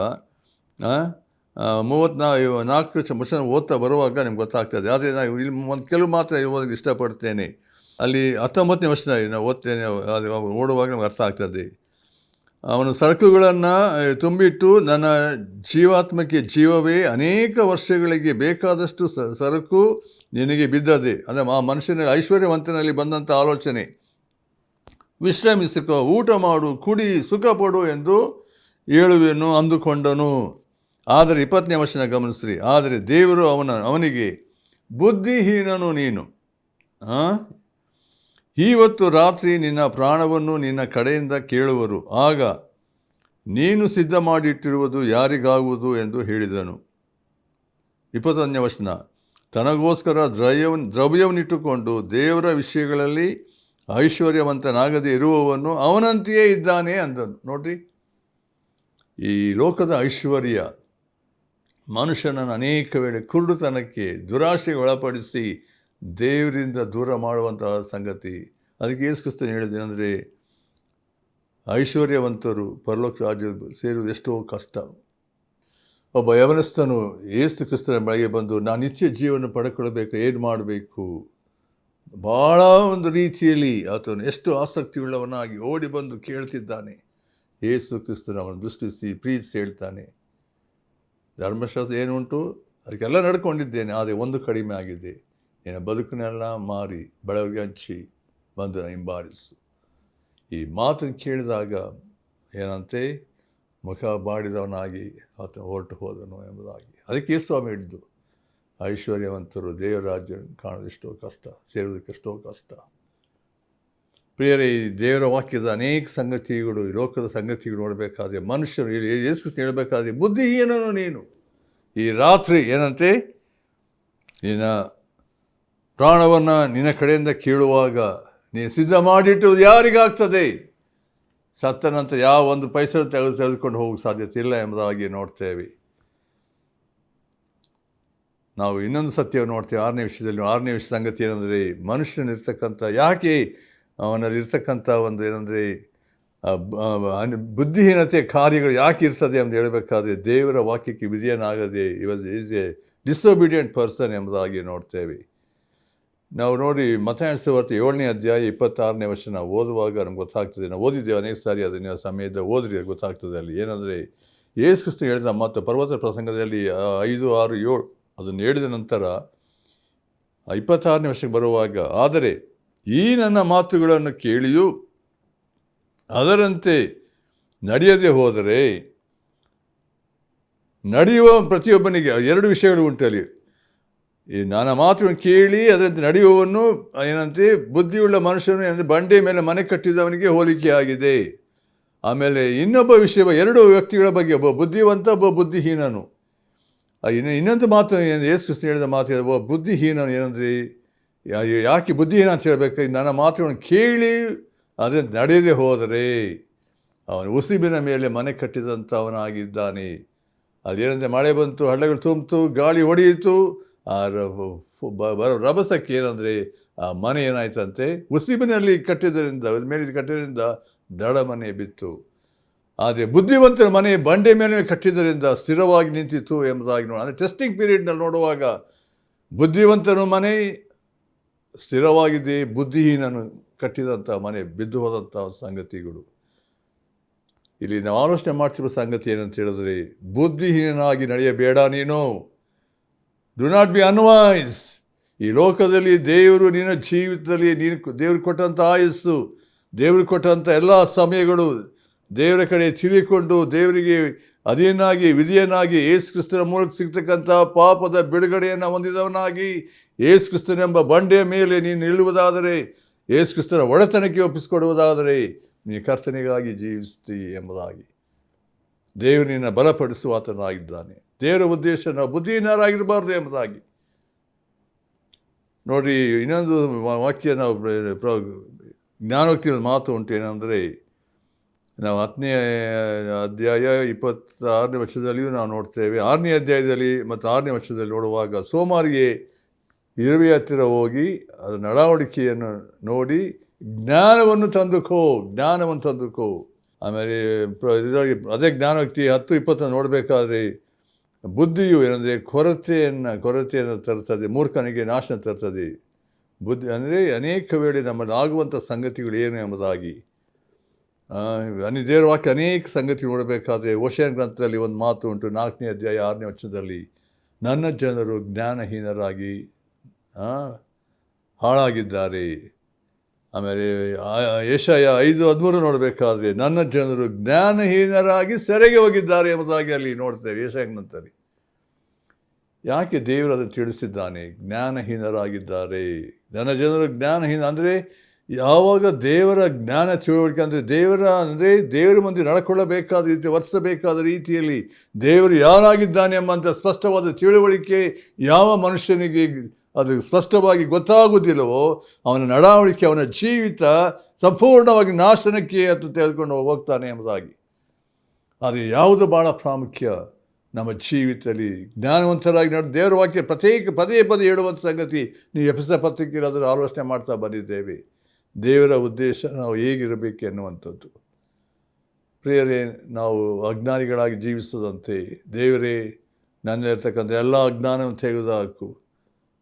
34 ವರ್ಷ ಓದ್ತಾ ಬರುವಾಗ ನಿಮ್ಗೆ ಗೊತ್ತಾಗ್ತದೆ. ಆದರೆ ನಾನು ಇಲ್ಲಿ ಒಂದು ಕೆಲವು ಮಾತ್ರ ಓದೋಕ್ಕೆ ಇಷ್ಟಪಡ್ತೇನೆ. ಅಲ್ಲಿ 19ನೇ ವರ್ಷದಲ್ಲಿ ನಾವು ಓದ್ತೇನೆ, ಅದು ಓಡುವಾಗ ನಮ್ಗೆ ಅರ್ಥ ಆಗ್ತದೆ. ಅವನು ಸರಕುಗಳನ್ನು ತುಂಬಿಟ್ಟು ನನ್ನ ಜೀವಾತ್ಮಕ್ಕೆ ಜೀವವೇ ಅನೇಕ ವರ್ಷಗಳಿಗೆ ಬೇಕಾದಷ್ಟು ಸರಕು ನಿನಗೆ ಬಿದ್ದದೆ. ಅಂದರೆ ಆ ಮನುಷ್ಯನ ಐಶ್ವರ್ಯವಂತನಲ್ಲಿ ಬಂದಂಥ ಆಲೋಚನೆ, ವಿಶ್ರಮಿಸಿಕೋ, ಊಟ ಮಾಡು, ಕುಡಿ, ಸುಖಪಡು ಎಂದು ಹೇಳುವೆನು ಅಂದುಕೊಂಡನು. ಆದರೆ 20ನೇ ವರ್ಷನ ಗಮನಿಸ್ರಿ, ಆದರೆ ದೇವರು ಅವನಿಗೆ ಬುದ್ಧಿಹೀನನು ನೀನು, ಇವತ್ತು ರಾತ್ರಿ ನಿನ್ನ ಪ್ರಾಣವನ್ನು ನಿನ್ನ ಕಡೆಯಿಂದ ಕೇಳುವರು, ಆಗ ನೀನು ಸಿದ್ಧ ಮಾಡಿಟ್ಟಿರುವುದು ಯಾರಿಗಾಗುವುದು ಎಂದು ಹೇಳಿದನು. 21ನೇ ವಚನ, ತನಗೋಸ್ಕರ ದ್ರವ್ಯವನ್ನಿಟ್ಟುಕೊಂಡು ದೇವರ ವಿಷಯಗಳಲ್ಲಿ ಐಶ್ವರ್ಯವಂತನಾಗದೇ ಇರುವವನು ಅವನಂತೆಯೇ ಇದ್ದಾನೆ ಅಂದನು. ನೋಡ್ರಿ, ಈ ಲೋಕದ ಐಶ್ವರ್ಯ ಮನುಷ್ಯನನ್ನು ಅನೇಕ ವೇಳೆ ಕುರುಡುತನಕ್ಕೆ, ದುರಾಶೆಗೆ ಒಳಪಡಿಸಿ ದೇವರಿಂದ ದೂರ ಮಾಡುವಂತಹ ಸಂಗತಿ. ಅದಕ್ಕೆ ಯೇಸು ಕ್ರಿಸ್ತನು ಹೇಳಿದ್ದೇನೆಂದರೆ ಐಶ್ವರ್ಯವಂತರು ಪರಲೋಕ ರಾಜ್ಯ ಸೇರುವುದು ಎಷ್ಟೋ ಕಷ್ಟ. ಒಬ್ಬ ಯವನಸ್ಥನು ಯೇಸು ಕ್ರಿಸ್ತನ ಬಳಿಗೆ ಬಂದು ನಾನು ನಿತ್ಯ ಜೀವನ ಪಡ್ಕೊಳ್ಬೇಕು, ಏನು ಮಾಡಬೇಕು, ಭಾಳ ಒಂದು ರೀತಿಯಲ್ಲಿ ಆತನು ಎಷ್ಟು ಆಸಕ್ತಿಯುಳ್ಳವನಾಗಿ ಓಡಿ ಬಂದು ಕೇಳ್ತಿದ್ದಾನೆ. ಯೇಸು ಕ್ರಿಸ್ತನು ಅವನು ದೃಷ್ಟಿಸಿ ಪ್ರೀತಿಸಿ ಹೇಳ್ತಾನೆ, ಧರ್ಮಶಾಸ್ತ್ರ ಏನುಂಟು ಅದಕ್ಕೆಲ್ಲ ನಡ್ಕೊಂಡಿದ್ದೇನೆ, ಆದರೆ ಒಂದು ಕಡಿಮೆ ಆಗಿದೆ, ನಿನ್ನ ಬದುಕನ್ನೆಲ್ಲ ಮಾರಿ ಬೆಳಗ್ಗೆ ಹಂಚಿ ಬಂದು ಹಿಂಬಾಲಿಸು. ಈ ಮಾತನ್ನು ಕೇಳಿದಾಗ ಏನಂತೆ ಮುಖ ಬಾಡಿದವನಾಗಿ ಆತ ಹೊರಟು ಹೋದನು ಎಂಬುದಾಗಿ. ಅದಕ್ಕೆ ಸ್ವಾಮಿ ಹಿಡಿದು ಐಶ್ವರ್ಯವಂತರು ದೇವರ ರಾಜ್ಯ ಕಾಣೋದೆಷ್ಟೋ ಕಷ್ಟ, ಸೇರೋದಕ್ಕೆಷ್ಟೋ ಕಷ್ಟ. ಪ್ರಿಯರೇ, ಈ ದೇವರ ವಾಕ್ಯದ ಅನೇಕ ಸಂಗತಿಗಳು, ಈ ಲೋಕದ ಸಂಗತಿಗಳು ನೋಡಬೇಕಾದ್ರೆ, ಮನುಷ್ಯರು ಯೇಸು ಕ್ರಿಸ್ತ ಹೇಳಬೇಕಾದ್ರೆ, ಬುದ್ಧಿಹೀನನು ನೀನು. ಈ ರಾತ್ರಿ ಏನಂತೆ, ನಿನ್ನ ಪ್ರಾಣವನ್ನು ನಿನ್ನ ಕಡೆಯಿಂದ ಕೀಳುವಾಗ ನೀನು ಸಿದ್ಧ ಮಾಡಿಟ್ಟುವುದು ಯಾರಿಗಾಗ್ತದೆ? ಸತ್ತ ನಂತರ ಯಾವ ಒಂದು ಪೈಸೆ ತೆಗೆದುಕೊಂಡು ಹೋಗೋ ಸಾಧ್ಯತೆ ಇಲ್ಲ ಎಂಬುದಾಗಿ ನೋಡ್ತೇವೆ. ನಾವು ಇನ್ನೊಂದು ಸತ್ಯವನ್ನು ನೋಡ್ತೇವೆ 6ನೇ ವಿಷಯದಲ್ಲಿ. 6ನೇ ವಿಷಯ ಸಂಗತಿ ಏನಂದರೆ, ಮನುಷ್ಯನಿರ್ತಕ್ಕಂಥ ಯಾಕೆ ಅವನಲ್ಲಿರ್ತಕ್ಕಂಥ ಒಂದು ಏನಂದರೆ ಬುದ್ಧಿಹೀನತೆ ಕಾರ್ಯಗಳು ಯಾಕೆ ಇರ್ತದೆ ಅಂತ ಹೇಳಬೇಕಾದ್ರೆ, ದೇವರ ವಾಕ್ಯಕ್ಕೆ ವಿಧೇಯನಾಗದೆ ಈಸ್ ಎ ಡಿಸೊಬಿಡಿಯೆಂಟ್ ಪರ್ಸನ್ ಎಂಬುದಾಗಿ ನೋಡ್ತೇವೆ. ನಾವು ನೋಡಿ ಮತ್ತಾಯನ ಸುವಾರ್ತೆ 7ನೇ ಅಧ್ಯಾಯ 26ನೇ ವರ್ಷ ನಾವು ಓದುವಾಗ ನಮ್ಗೆ ಗೊತ್ತಾಗ್ತದೆ. ನಾವು ಓದಿದ್ದೇವೆ ಅನೇಕ ಸಾರಿ, ಅದನ್ನು ಸಮಯದ ಓದ್ರಿ ಗೊತ್ತಾಗ್ತದೆ. ಅಲ್ಲಿ ಏನಂದರೆ, ಯೇಸು ಕ್ರಿಸ್ತ ಹೇಳಿದ ಮತ್ತು ಪರ್ವತ ಪ್ರಸಂಗದಲ್ಲಿ 5, 6, 7 ಅದನ್ನು ಹೇಳಿದ ನಂತರ 26ನೇ ವರ್ಷಕ್ಕೆ ಬರುವಾಗ, ಆದರೆ ಈ ನನ್ನ ಮಾತುಗಳನ್ನು ಕೇಳಿಯೂ ಅದರಂತೆ ನಡೆಯದೆ ಹೋದರೆ ನಡೆಯುವ ಪ್ರತಿಯೊಬ್ಬನಿಗೆ 2 ವಿಷಯಗಳು ಉಂಟಲ್ಲಿ. ಈ ನನ್ನ ಮಾತುಗಳನ್ನು ಕೇಳಿ ಅದರಂತೆ ನಡೆಯುವವನ್ನು ಏನಂತೆ ಬುದ್ಧಿಯುಳ್ಳ ಮನುಷ್ಯನು ಅಂದರೆ ಬಂಡೆ ಮೇಲೆ ಮನೆ ಕಟ್ಟಿದವನಿಗೆ ಹೋಲಿಕೆಯಾಗಿದೆ. ಆಮೇಲೆ ಇನ್ನೊಬ್ಬ ವಿಷಯ, 2 ವ್ಯಕ್ತಿಗಳ ಬಗ್ಗೆ, ಒಬ್ಬ ಬುದ್ಧಿವಂತ, ಒಬ್ಬ ಬುದ್ಧಿಹೀನನು. ಇನ್ನೊಂದು ಮಾತು ಯೇಸು ಕ್ರಿಸ್ತ ಹೇಳಿದ ಮಾತು, ಒಬ್ಬ ಬುದ್ಧಿಹೀನನು ಏನಂದರೆ, ಯಾಕೆ ಬುದ್ಧಿಹೀನ ಅಂತ ಹೇಳಬೇಕು, ನನ್ನ ಮಾತುಗಳನ್ನು ಕೇಳಿ ಅದರಂತೆ ನಡೆಯದೆ ಹೋದರೆ ಅವನು ಉಸಿಬಿನ ಮೇಲೆ ಮನೆ ಕಟ್ಟಿದಂಥವನಾಗಿದ್ದಾನೆ. ಅದೇನಂದರೆ, ಮಳೆ ಬಂತು, ಹಳ್ಳಗಳು ತುಂಬಿತು, ಗಾಳಿ ಹೊಡೆಯಿತು, ಆ ರಭಸಕ್ಕೆ ಏನಂದರೆ ಆ ಮನೆ ಏನಾಯ್ತಂತೆ, ಉಸಿಬಿನಲ್ಲಿ ಕಟ್ಟಿದ್ದರಿಂದ, ಮೇಲೆ ಕಟ್ಟಿದ್ದರಿಂದ ದಡ ಮನೆ ಬಿತ್ತು. ಆದರೆ ಬುದ್ಧಿವಂತರ ಮನೆ ಬಂಡೆ ಮೇಲೆ ಕಟ್ಟಿದ್ದರಿಂದ ಸ್ಥಿರವಾಗಿ ನಿಂತಿತ್ತು ಎಂಬುದಾಗಿ ಅಂದರೆ ಟೆಸ್ಟಿಂಗ್ ಪೀರಿಯಡ್ನಲ್ಲಿ ನೋಡುವಾಗ ಬುದ್ಧಿವಂತನ ಮನೆ ಸ್ಥಿರವಾಗಿದೆ, ಬುದ್ಧಿಹೀನನು ಕಟ್ಟಿದಂಥ ಮನೆ ಬಿದ್ದು ಹೋದಂಥ ಸಂಗತಿಗಳು. ಇಲ್ಲಿ ನಾವು ಆಲೋಚನೆ ಮಾಡ್ತಿರೋ ಸಂಗತಿ ಏನಂತ ಹೇಳಿದ್ರೆ, ಬುದ್ಧಿಹೀನನಾಗಿ ನಡೆಯಬೇಡ ನೀನು. Do not be unwise. ಈ ಲೋಕದಲ್ಲಿ ದೇವರು ನಿನ್ನ ಜೀವಿತದಲ್ಲಿ ದೇವರು ಕೊಟ್ಟಂಥ ಆಯಸ್ಸು, ದೇವರು ಕೊಟ್ಟಂಥ ಎಲ್ಲ ಸಮಯಗಳು ದೇವರ ಕಡೆ ತಿರುಗಿಕೊಂಡು ದೇವರಿಗೆ ಅಧೀನಾಗಿ ವಿಧಿಯನಾಗಿ ಯೇಸು ಕ್ರಿಸ್ತನ ಮೂಲಕ ಸಿಗ್ತಕ್ಕಂಥ ಪಾಪದ ಬಿಡುಗಡೆಯನ್ನು ಹೊಂದಿದವನಾಗಿ ಯೇಸು ಕ್ರಿಸ್ತನೆಂಬ ಬಂಡೆಯ ಮೇಲೆ ನೀನು ನಿಲ್ಲುವುದಾದರೆ, ಯೇಸು ಕ್ರಿಸ್ತನ ಒಡೆತನಕ್ಕೆ ಒಪ್ಪಿಸಿಕೊಡುವುದಾದರೆ ನೀನು ಕರ್ತನಿಗಾಗಿ ಜೀವಿಸ್ತೀ ಎಂಬುದಾಗಿ ದೇವರು ನಿನ್ನ ಬಲಪಡಿಸುವ ಆತನಾಗಿದ್ದಾನೆ. ದೇವರ ಉದ್ದೇಶ ನಾವು ಬುದ್ಧಿಹೀನರಾಗಿರಬಾರ್ದು ಎಂಬುದಾಗಿ ನೋಡಿ. ಇನ್ನೊಂದು ವಾಕ್ಯ ನಾವು ಜ್ಞಾನೋಕ್ತಿಯ ಮಾತು ಉಂಟು. ಏನಂದರೆ, ನಾವು 10ನೇ ಅಧ್ಯಾಯ 26ನೇ ವರ್ಷದಲ್ಲಿಯೂ ನಾವು ನೋಡ್ತೇವೆ. 6ನೇ ಅಧ್ಯಾಯದಲ್ಲಿ ಮತ್ತು 6ನೇ ವರ್ಷದಲ್ಲಿ ನೋಡುವಾಗ, ಸೋಮಾರಿಗೆ ಇರುವೆ ಹತ್ತಿರ ಹೋಗಿ ಅದರ ನಡವಳಿಕೆಯನ್ನು ನೋಡಿ ಜ್ಞಾನವನ್ನು ತಂದುಕೋ. ಆಮೇಲೆ ಅದೇ ಜ್ಞಾನೋಕ್ತಿ 10-20 ನೋಡಬೇಕಾದ್ರೆ, ಬುದ್ಧಿಯು ಏನಂದರೆ ಕೊರತೆಯನ್ನು ತರ್ತದೆ, ಮೂರ್ಖನಿಗೆ ನಾಶನ ತರ್ತದೆ. ಬುದ್ಧಿ ಅಂದರೆ ಅನೇಕ ವೇಳೆ ನಮ್ಮಲ್ಲಿ ಆಗುವಂಥ ಸಂಗತಿಗಳು ಏನು ಎಂಬುದಾಗಿ ದೇವರ ವಾಕ್ಯ ಅನೇಕ ಸಂಗತಿ ನೋಡಬೇಕಾದ್ರೆ, ಓಶಾಯನ ಗ್ರಂಥದಲ್ಲಿ ಒಂದು ಮಾತು ಉಂಟು, 4ನೇ ಅಧ್ಯಾಯ 6ನೇ ವರ್ಷದಲ್ಲಿ, ನನ್ನ ಜನರು ಜ್ಞಾನಹೀನರಾಗಿ ಹಾಳಾಗಿದ್ದಾರೆ. ಆಮೇಲೆ ಯೆಶಾಯ 5:13 ನೋಡಬೇಕಾದ್ರೆ, ನನ್ನ ಜನರು ಜ್ಞಾನಹೀನರಾಗಿ ಸೆರೆಗೆ ಹೋಗಿದ್ದಾರೆ ಎಂಬುದಾಗಿ ಅಲ್ಲಿ ನೋಡ್ತೇವೆ ಯೆಶಾಯ ಗ್ರಂಥದಲ್ಲಿ. ಯಾಕೆ ದೇವರು ಅದನ್ನು ತಿಳಿಸಿದ್ದಾನೆ? ಜ್ಞಾನಹೀನರಾಗಿದ್ದಾರೆ ನನ್ನ ಜನರು. ಜ್ಞಾನಹೀನ ಅಂದರೆ ಯಾವಾಗ ದೇವರ ಜ್ಞಾನ ತಿಳುವಳಿಕೆ ಅಂದರೆ ದೇವರ ಮುಂದೆ ನಡ್ಕೊಳ್ಳಬೇಕಾದ ರೀತಿ, ವರ್ತಿಸಬೇಕಾದ ರೀತಿಯಲ್ಲಿ ದೇವರು ಯಾರಾಗಿದ್ದಾನೆ ಎಂಬಂಥ ಸ್ಪಷ್ಟವಾದ ತಿಳುವಳಿಕೆ ಯಾವ ಮನುಷ್ಯನಿಗೆ ಅದು ಸ್ಪಷ್ಟವಾಗಿ ಗೊತ್ತಾಗುವುದಿಲ್ಲವೋ, ಅವನ ನಡವಳಿಕೆ, ಅವನ ಜೀವಿತ ಸಂಪೂರ್ಣವಾಗಿ ನಾಶನಕ್ಕೆ ಅಂತ ತೆಗೆದುಕೊಂಡು ಹೋಗ್ತಾನೆ ಎಂಬುದಾಗಿ. ಆದರೆ ಯಾವುದು ಭಾಳ ಪ್ರಾಮುಖ್ಯ ನಮ್ಮ ಜೀವಿತದಲ್ಲಿ ಜ್ಞಾನವಂತರಾಗಿ ದೇವರ ವಾಕ್ಯ ಪದೇ ಹೇಳುವಂಥ ಸಂಗತಿ. ನೀವು ಎಫೆಸ ಪತ್ರಿಕೆಯಲ್ಲಿ ಅದನ್ನು ಆಲೋಚನೆ ಮಾಡ್ತಾ ಬಂದಿದ್ದೇವೆ. ದೇವರ ಉದ್ದೇಶ ನಾವು ಹೇಗಿರಬೇಕು ಎನ್ನುವಂಥದ್ದು. ಪ್ರಿಯರೇ, ನಾವು ಅಜ್ಞಾನಿಗಳಾಗಿ ಜೀವಿಸದಂತೆ ದೇವರೇ ನನ್ನಲ್ಲಿರ್ತಕ್ಕಂಥ ಎಲ್ಲ ಅಜ್ಞಾನವನ್ನು ತೆಗೆದುಹಾಕು,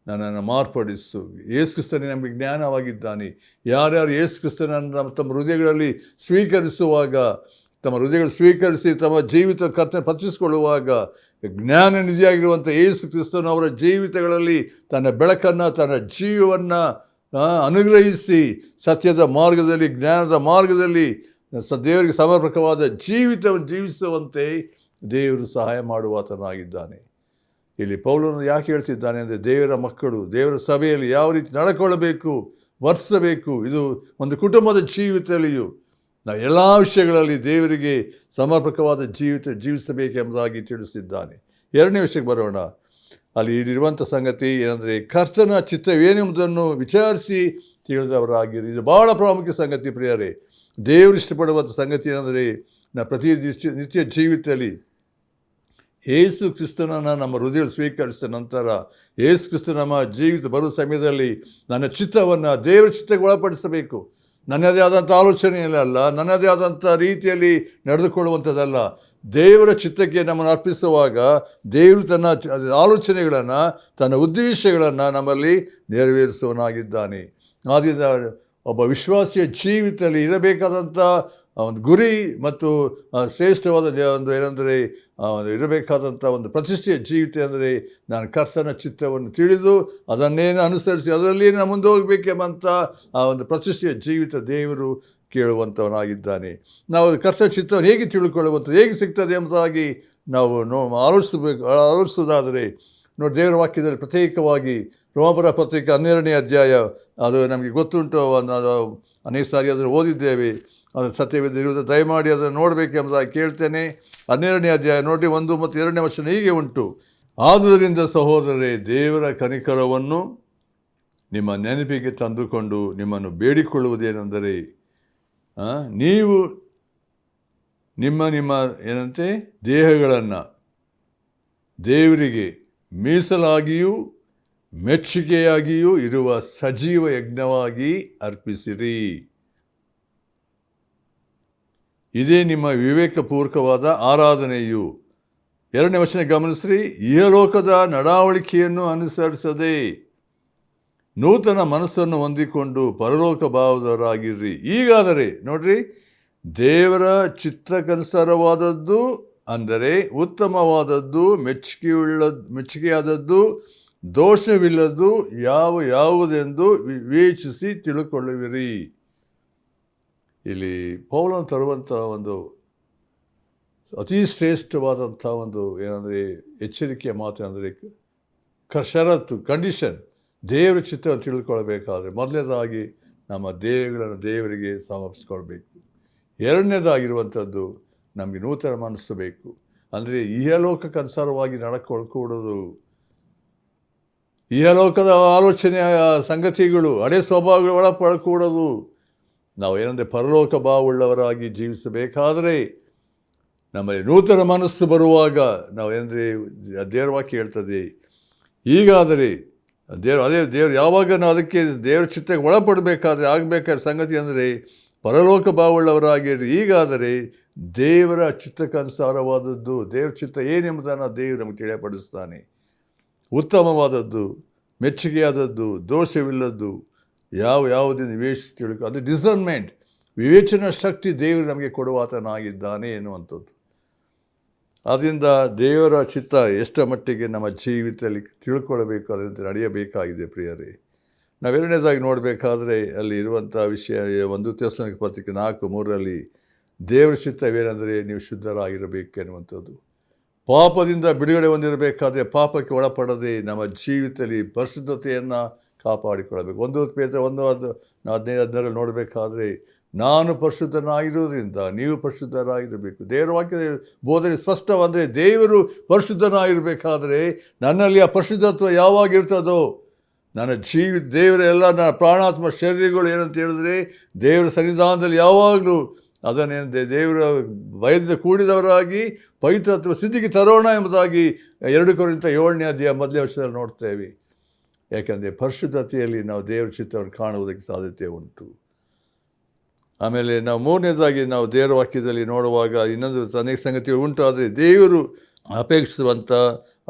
ನನ್ನನ್ನು ಮಾರ್ಪಡಿಸು. ಯೇಸು ಕ್ರಿಸ್ತನೇ ನಮಗೆ ಜ್ಞಾನವಾಗಿದ್ದಾನೆ. ಯಾರ್ಯಾರು ಯೇಸು ಕ್ರಿಸ್ತನನ್ನು ತಮ್ಮ ಹೃದಯಗಳಲ್ಲಿ ಸ್ವೀಕರಿಸುವಾಗ, ತಮ್ಮ ಹೃದಯಗಳು ಸ್ವೀಕರಿಸಿ ತಮ್ಮ ಜೀವಿತ ಕರ್ತನೆ ಪತ್ರಿಸಿಕೊಳ್ಳುವಾಗ, ಜ್ಞಾನ ನಿಧಿಯಾಗಿರುವಂಥ ಯೇಸು ಕ್ರಿಸ್ತನು ಅವರ ಜೀವಿತಗಳಲ್ಲಿ ತನ್ನ ಬೆಳಕನ್ನು, ತನ್ನ ಜೀವವನ್ನು ಅನುಗ್ರಹಿಸಿ ಸತ್ಯದ ಮಾರ್ಗದಲ್ಲಿ, ಜ್ಞಾನದ ಮಾರ್ಗದಲ್ಲಿ ದೇವರಿಗೆ ಸಮರ್ಪಕವಾದ ಜೀವಿತವನ್ನು ಜೀವಿಸುವಂತೆ ದೇವರು ಸಹಾಯ ಮಾಡುವಾತನಾಗಿದ್ದಾನೆ. ಇಲ್ಲಿ ಪೌಲನು ಯಾಕೆ ಹೇಳ್ತಿದ್ದಾನೆ ಅಂದರೆ, ದೇವರ ಮಕ್ಕಳು ದೇವರ ಸಭೆಯಲ್ಲಿ ಯಾವ ರೀತಿ ನಡ್ಕೊಳ್ಳಬೇಕು, ವರ್ತಿಸಬೇಕು, ಇದು ಒಂದು ಕುಟುಂಬದ ಜೀವಿತದಲ್ಲಿಯೂ ನಾವು ಎಲ್ಲ ವಿಷಯಗಳಲ್ಲಿ ದೇವರಿಗೆ ಸಮರ್ಪಕವಾದ ಜೀವಿಸಬೇಕೆಂಬುದಾಗಿ ತಿಳಿಸಿದ್ದಾನೆ. ಎರಡನೇ ವಿಷಯಕ್ಕೆ ಬರೋಣ. ಅಲ್ಲಿ ಇರುವಂಥ ಸಂಗತಿ ಏನಂದರೆ, ಕರ್ತನ ಚಿತ್ತವೇನೆಂಬುದನ್ನು ವಿಚಾರಿಸಿ ತಿಳಿದವರಾಗಿರಿ. ಇದು ಭಾಳ ಪ್ರಾಮುಖ್ಯ ಸಂಗತಿ ಪ್ರಿಯರೇ. ದೇವರು ಇಷ್ಟಪಡುವಂಥ ಸಂಗತಿ ಏನಂದರೆ, ಪ್ರತಿ ನಿತ್ಯ ಜೀವಿತದಲ್ಲಿ ಯೇಸು ಕ್ರಿಸ್ತನನ್ನು ನಮ್ಮ ಹೃದಯದಲ್ಲಿ ಸ್ವೀಕರಿಸಿದ ನಂತರ ಯೇಸು ಕ್ರಿಸ್ತ ನಮ್ಮ ಜೀವಿತ ಬರುವ ಸಮಯದಲ್ಲಿ ನನ್ನ ಚಿತ್ತವನ್ನು ದೇವರ ಚಿತ್ತಕ್ಕೆ ಒಳಪಡಿಸಬೇಕು. ನನ್ನದೇ ಆದಂಥ ಆಲೋಚನೆಯಲ್ಲಿ ಅಲ್ಲ, ನನ್ನದೇ ಆದಂಥ ರೀತಿಯಲ್ಲಿ ನಡೆದುಕೊಳ್ಳುವಂಥದ್ದಲ್ಲ. ದೇವರ ಚಿತ್ತಕ್ಕೆ ನಮ್ಮನ್ನು ಅರ್ಪಿಸುವಾಗ ದೇವರು ತನ್ನ ಆಲೋಚನೆಗಳನ್ನು, ತನ್ನ ಉದ್ದೇಶಗಳನ್ನು ನಮ್ಮಲ್ಲಿ ನೆರವೇರಿಸುವನಾಗಿದ್ದಾನೆ. ಆದ್ದರಿಂದ ಒಬ್ಬ ವಿಶ್ವಾಸಿಯ ಜೀವಿತದಲ್ಲಿ ಇರಬೇಕಾದಂಥ ಒಂದು ಗುರಿ ಮತ್ತು ಶ್ರೇಷ್ಠವಾದ ಒಂದು ಏನಂದರೆ ಇರಬೇಕಾದಂಥ ಒಂದು ಪ್ರತಿಷ್ಠೆಯ ಜೀವಿತ ಅಂದರೆ, ನಾನು ಕರ್ತನ ಚಿತ್ತವನ್ನು ತಿಳಿದು ಅದನ್ನೇನು ಅನುಸರಿಸಿ ಅದರಲ್ಲಿ ನಾನು ಮುಂದೆ ಹೋಗಬೇಕೆಂಬಂಥ ಆ ಒಂದು ಪ್ರತಿಷ್ಠೆಯ ಜೀವಿತ ದೇವರು ಕೇಳುವಂಥವನಾಗಿದ್ದಾನೆ. ನಾವು ಕರ್ತನ ಚಿತ್ತವನ್ನು ಹೇಗೆ ತಿಳ್ಕೊಳ್ಳುವಂಥದ್ದು, ಹೇಗೆ ಸಿಗ್ತದೆ ಎಂಬುದಾಗಿ ನಾವು ಆಲೋಚಿಸೋದಾದರೆ ನೋಡಿ, ದೇವರ ವಾಕ್ಯದಲ್ಲಿ ಪ್ರತ್ಯೇಕವಾಗಿ ರೋಮಪುರ ಪತ್ರಿಕೆ 12ನೇ ಅಧ್ಯಾಯ, ಅದು ನಮಗೆ ಗೊತ್ತುಂಟು, ಅನೇಕ ಸಾರಿ ಅದನ್ನು ಓದಿದ್ದೇವೆ. ಅದು ಸತ್ಯವಿರುವುದು ದಯಮಾಡಿ ಅದನ್ನು ನೋಡಬೇಕೆಂಬುದಾಗಿ ಕೇಳ್ತೇನೆ. 12ನೇ ಅಧ್ಯಾಯ ನೋಡಿ 1 ಮತ್ತು 2ನೇ ವಚನ ಹೀಗೆ ಉಂಟು. ಆದುದರಿಂದ ಸಹೋದರರೇ, ದೇವರ ಕನಿಕರವನ್ನು ನಿಮ್ಮ ನೆನಪಿಗೆ ತಂದುಕೊಂಡು ನಿಮ್ಮನ್ನು ಬೇಡಿಕೊಳ್ಳುವುದೇನೆಂದರೆ, ನೀವು ನಿಮ್ಮ ಏನಂತೆ ದೇಹಗಳನ್ನು ದೇವರಿಗೆ ಮೀಸಲಾಗಿಯೂ ಮೆಚ್ಚುಗೆಯಾಗಿಯೂ ಇರುವ ಸಜೀವ ಯಜ್ಞವಾಗಿ ಅರ್ಪಿಸಿರಿ. ಇದೇ ನಿಮ್ಮ ವಿವೇಕಪೂರ್ವಕವಾದ ಆರಾಧನೆಯು. 2ನೇ ವಚನ ಗಮನಿಸ್ರಿ. ಇಹಲೋಕದ ನಡಾವಳಿಕೆಯನ್ನು ಅನುಸರಿಸದೆ ನೂತನ ಮನಸ್ಸನ್ನು ಹೊಂದಿಕೊಂಡು ಪರಲೋಕ ಭಾವದವರಾಗಿರ್ರಿ. ಈಗಾದರೆ ನೋಡ್ರಿ, ದೇವರ ಚಿತ್ತಕ್ಕನುಸಾರವಾದದ್ದು ಅಂದರೆ ಉತ್ತಮವಾದದ್ದು, ಮೆಚ್ಚುಗೆಯಾದದ್ದು, ದೋಷವಿಲ್ಲದ್ದು ಯಾವುದೆಂದು ವಿವೇಚಿಸಿ ತಿಳ್ಕೊಳ್ಳುವಿರಿ. ಇಲ್ಲಿ ಪೌಲನು ತರುವಂಥ ಒಂದು ಅತಿ ಶ್ರೇಷ್ಠವಾದಂಥ ಒಂದು ಏನಂದರೆ ಎಚ್ಚರಿಕೆಯ ಮಾತು ಅಂದರೆ, ಷರತ್ತು, ಕಂಡೀಷನ್. ದೇವರ ಚಿತ್ತವನ್ನು ತಿಳ್ಕೊಳ್ಬೇಕಾದ್ರೆ ಮೊದಲನೇದಾಗಿ ನಮ್ಮ ದೇಹಗಳನ್ನು ದೇವರಿಗೆ ಸಮರ್ಪಿಸ್ಕೊಳ್ಬೇಕು. ಎರಡನೇದಾಗಿರುವಂಥದ್ದು ನಮಗೆ ನೂತನ ಮನಸ್ಸು ಬೇಕು. ಅಂದರೆ ಇಹಲೋಕಕ್ಕೆ ಅನುಸಾರವಾಗಿ ನಡ್ಕೊಳ್ಕೂಡೋದು, ಇಹಲೋಕದ ಆಲೋಚನೆಯ ಸಂಗತಿಗಳು, ಹಳೆ ಸ್ವಭಾವಗಳು ಒಳಪಡಕೂಡದು. ನಾವು ಏನಂದರೆ ಪರಲೋಕ ಭಾವವುಳ್ಳವರಾಗಿ ಜೀವಿಸಬೇಕಾದರೆ ನಮ್ಮಲ್ಲಿ ನೂತನ ಮನಸ್ಸು ಬರುವಾಗ ನಾವು ಏನಂದರೆ ದೇವರ ವಾಕ್ಯ ಹೇಳ್ತದೆ, ಈಗಾದರೆ ದೇವರು ಯಾವಾಗ ನಾವು ಅದಕ್ಕೆ ದೇವರ ಚಿತ್ತಕ್ಕೆ ಒಳಪಡಬೇಕಾದ್ರೆ ಆಗಬೇಕಾದ ಸಂಗತಿ ಅಂದರೆ ಪರಲೋಕ ಭಾವವುಳ್ಳವರಾಗಿರಿ. ಈಗಾದರೆ ದೇವರ ಚಿತ್ತಕ್ಕನುಸಾರವಾದದ್ದು, ದೇವರ ಚಿತ್ತ ಏನೆಂಬುದನ್ನು ದೇವರು ನಮಗೆ ತಿಳಿಯಪಡಿಸ್ತಾನೆ. ಉತ್ತಮವಾದದ್ದು, ಮೆಚ್ಚುಗೆಯಾದದ್ದು, ದೋಷವಿಲ್ಲದ್ದು ಯಾವುದನ್ನು ವಿವೇಚಿಸಿ ತಿಳ್ಕೊ, ಅದು ಡಿಸರ್ನ್ಮೆಂಟ್, ವಿವೇಚನಾ ಶಕ್ತಿ ದೇವರು ನಮಗೆ ಕೊಡುವಾತನಾಗಿದ್ದಾನೆ ಎನ್ನುವಂಥದ್ದು. ಆದ್ದರಿಂದ ದೇವರ ಚಿತ್ತ ಎಷ್ಟರ ಮಟ್ಟಿಗೆ ನಮ್ಮ ಜೀವಿತದಲ್ಲಿ ತಿಳ್ಕೊಳ್ಬೇಕು, ಅದರಂತೆ ನಡೆಯಬೇಕಾಗಿದೆ ಪ್ರಿಯರೇ. ನಾವೆರಡನೇದಾಗಿ ನೋಡಬೇಕಾದ್ರೆ ಅಲ್ಲಿ ಇರುವಂಥ ವಿಷಯ 1 ಥೆಸಲೋನಿಕ ಪತ್ರಿಕೆ 4:3 ದೇವರ ಚಿತ್ತವೇನೆಂದರೆ ನೀವು ಶುದ್ಧರಾಗಿರಬೇಕು ಎನ್ನುವಂಥದ್ದು. ಪಾಪದಿಂದ ಬಿಡುಗಡೆ ಹೊಂದಿರಬೇಕಾದ್ರೆ ಪಾಪಕ್ಕೆ ಒಳಪಡದೆ ನಮ್ಮ ಜೀವಿತದಲ್ಲಿ ಪರಿಶುದ್ಧತೆಯನ್ನು ಕಾಪಾಡಿಕೊಳ್ಳಬೇಕು. 1 ಪೇತ್ರ 1:15 ನೋಡಬೇಕಾದ್ರೆ ನಾನು ಪರಿಶುದ್ಧನಾಗಿರೋದ್ರಿಂದ ನೀವು ಪರಿಶುದ್ಧರಾಗಿರಬೇಕು. ದೇವರ ವಾಕ್ಯದ ಬೋಧನೆ ಸ್ಪಷ್ಟವಂದರೆ ದೇವರು ಪರಿಶುದ್ಧನಾಗಿರಬೇಕಾದ್ರೆ ನನ್ನಲ್ಲಿ ಆ ಪರಿಶುದ್ಧತ್ವ ಯಾವಾಗಿರ್ತದೋ ನನ್ನ ದೇವರ ಎಲ್ಲ ನನ್ನ ಪ್ರಾಣಾತ್ಮ ಶರೀರಗಳು ಏನಂತ ಹೇಳಿದ್ರೆ ದೇವರ ಸನ್ನಿಧಾನದಲ್ಲಿ ಯಾವಾಗಲೂ ಅದನ್ನೇನಂತೆ ದೇವರ ಭಯದಿಂದ ಕೂಡಿದವರಾಗಿ ಪವಿತ್ರತ್ವ ಸಿದ್ಧಿಗೆ ತರೋಣ ಎಂಬುದಾಗಿ 2 ಕೊರಿಂಥ 7ನೇ ಅಧ್ಯಾಯ 1ನೇ ವಚನದಲ್ಲಿ ನೋಡ್ತೇವೆ. ಯಾಕೆಂದರೆ ಪರಿಶುದ್ಧತೆಯಲ್ಲಿ ನಾವು ದೇವರ ಚಿತ್ತವನ್ನು ಕಾಣುವುದಕ್ಕೆ ಸಾಧ್ಯತೆ ಉಂಟು. ಆಮೇಲೆ ನಾವು 3ನೇದಾಗಿ ನಾವು ದೇವರ ವಾಕ್ಯದಲ್ಲಿ ನೋಡುವಾಗ ಇನ್ನೊಂದು ಅನೇಕ ಸಂಗತಿಗಳು ಉಂಟು. ಆದರೆ ದೇವರು ಅಪೇಕ್ಷಿಸುವಂಥ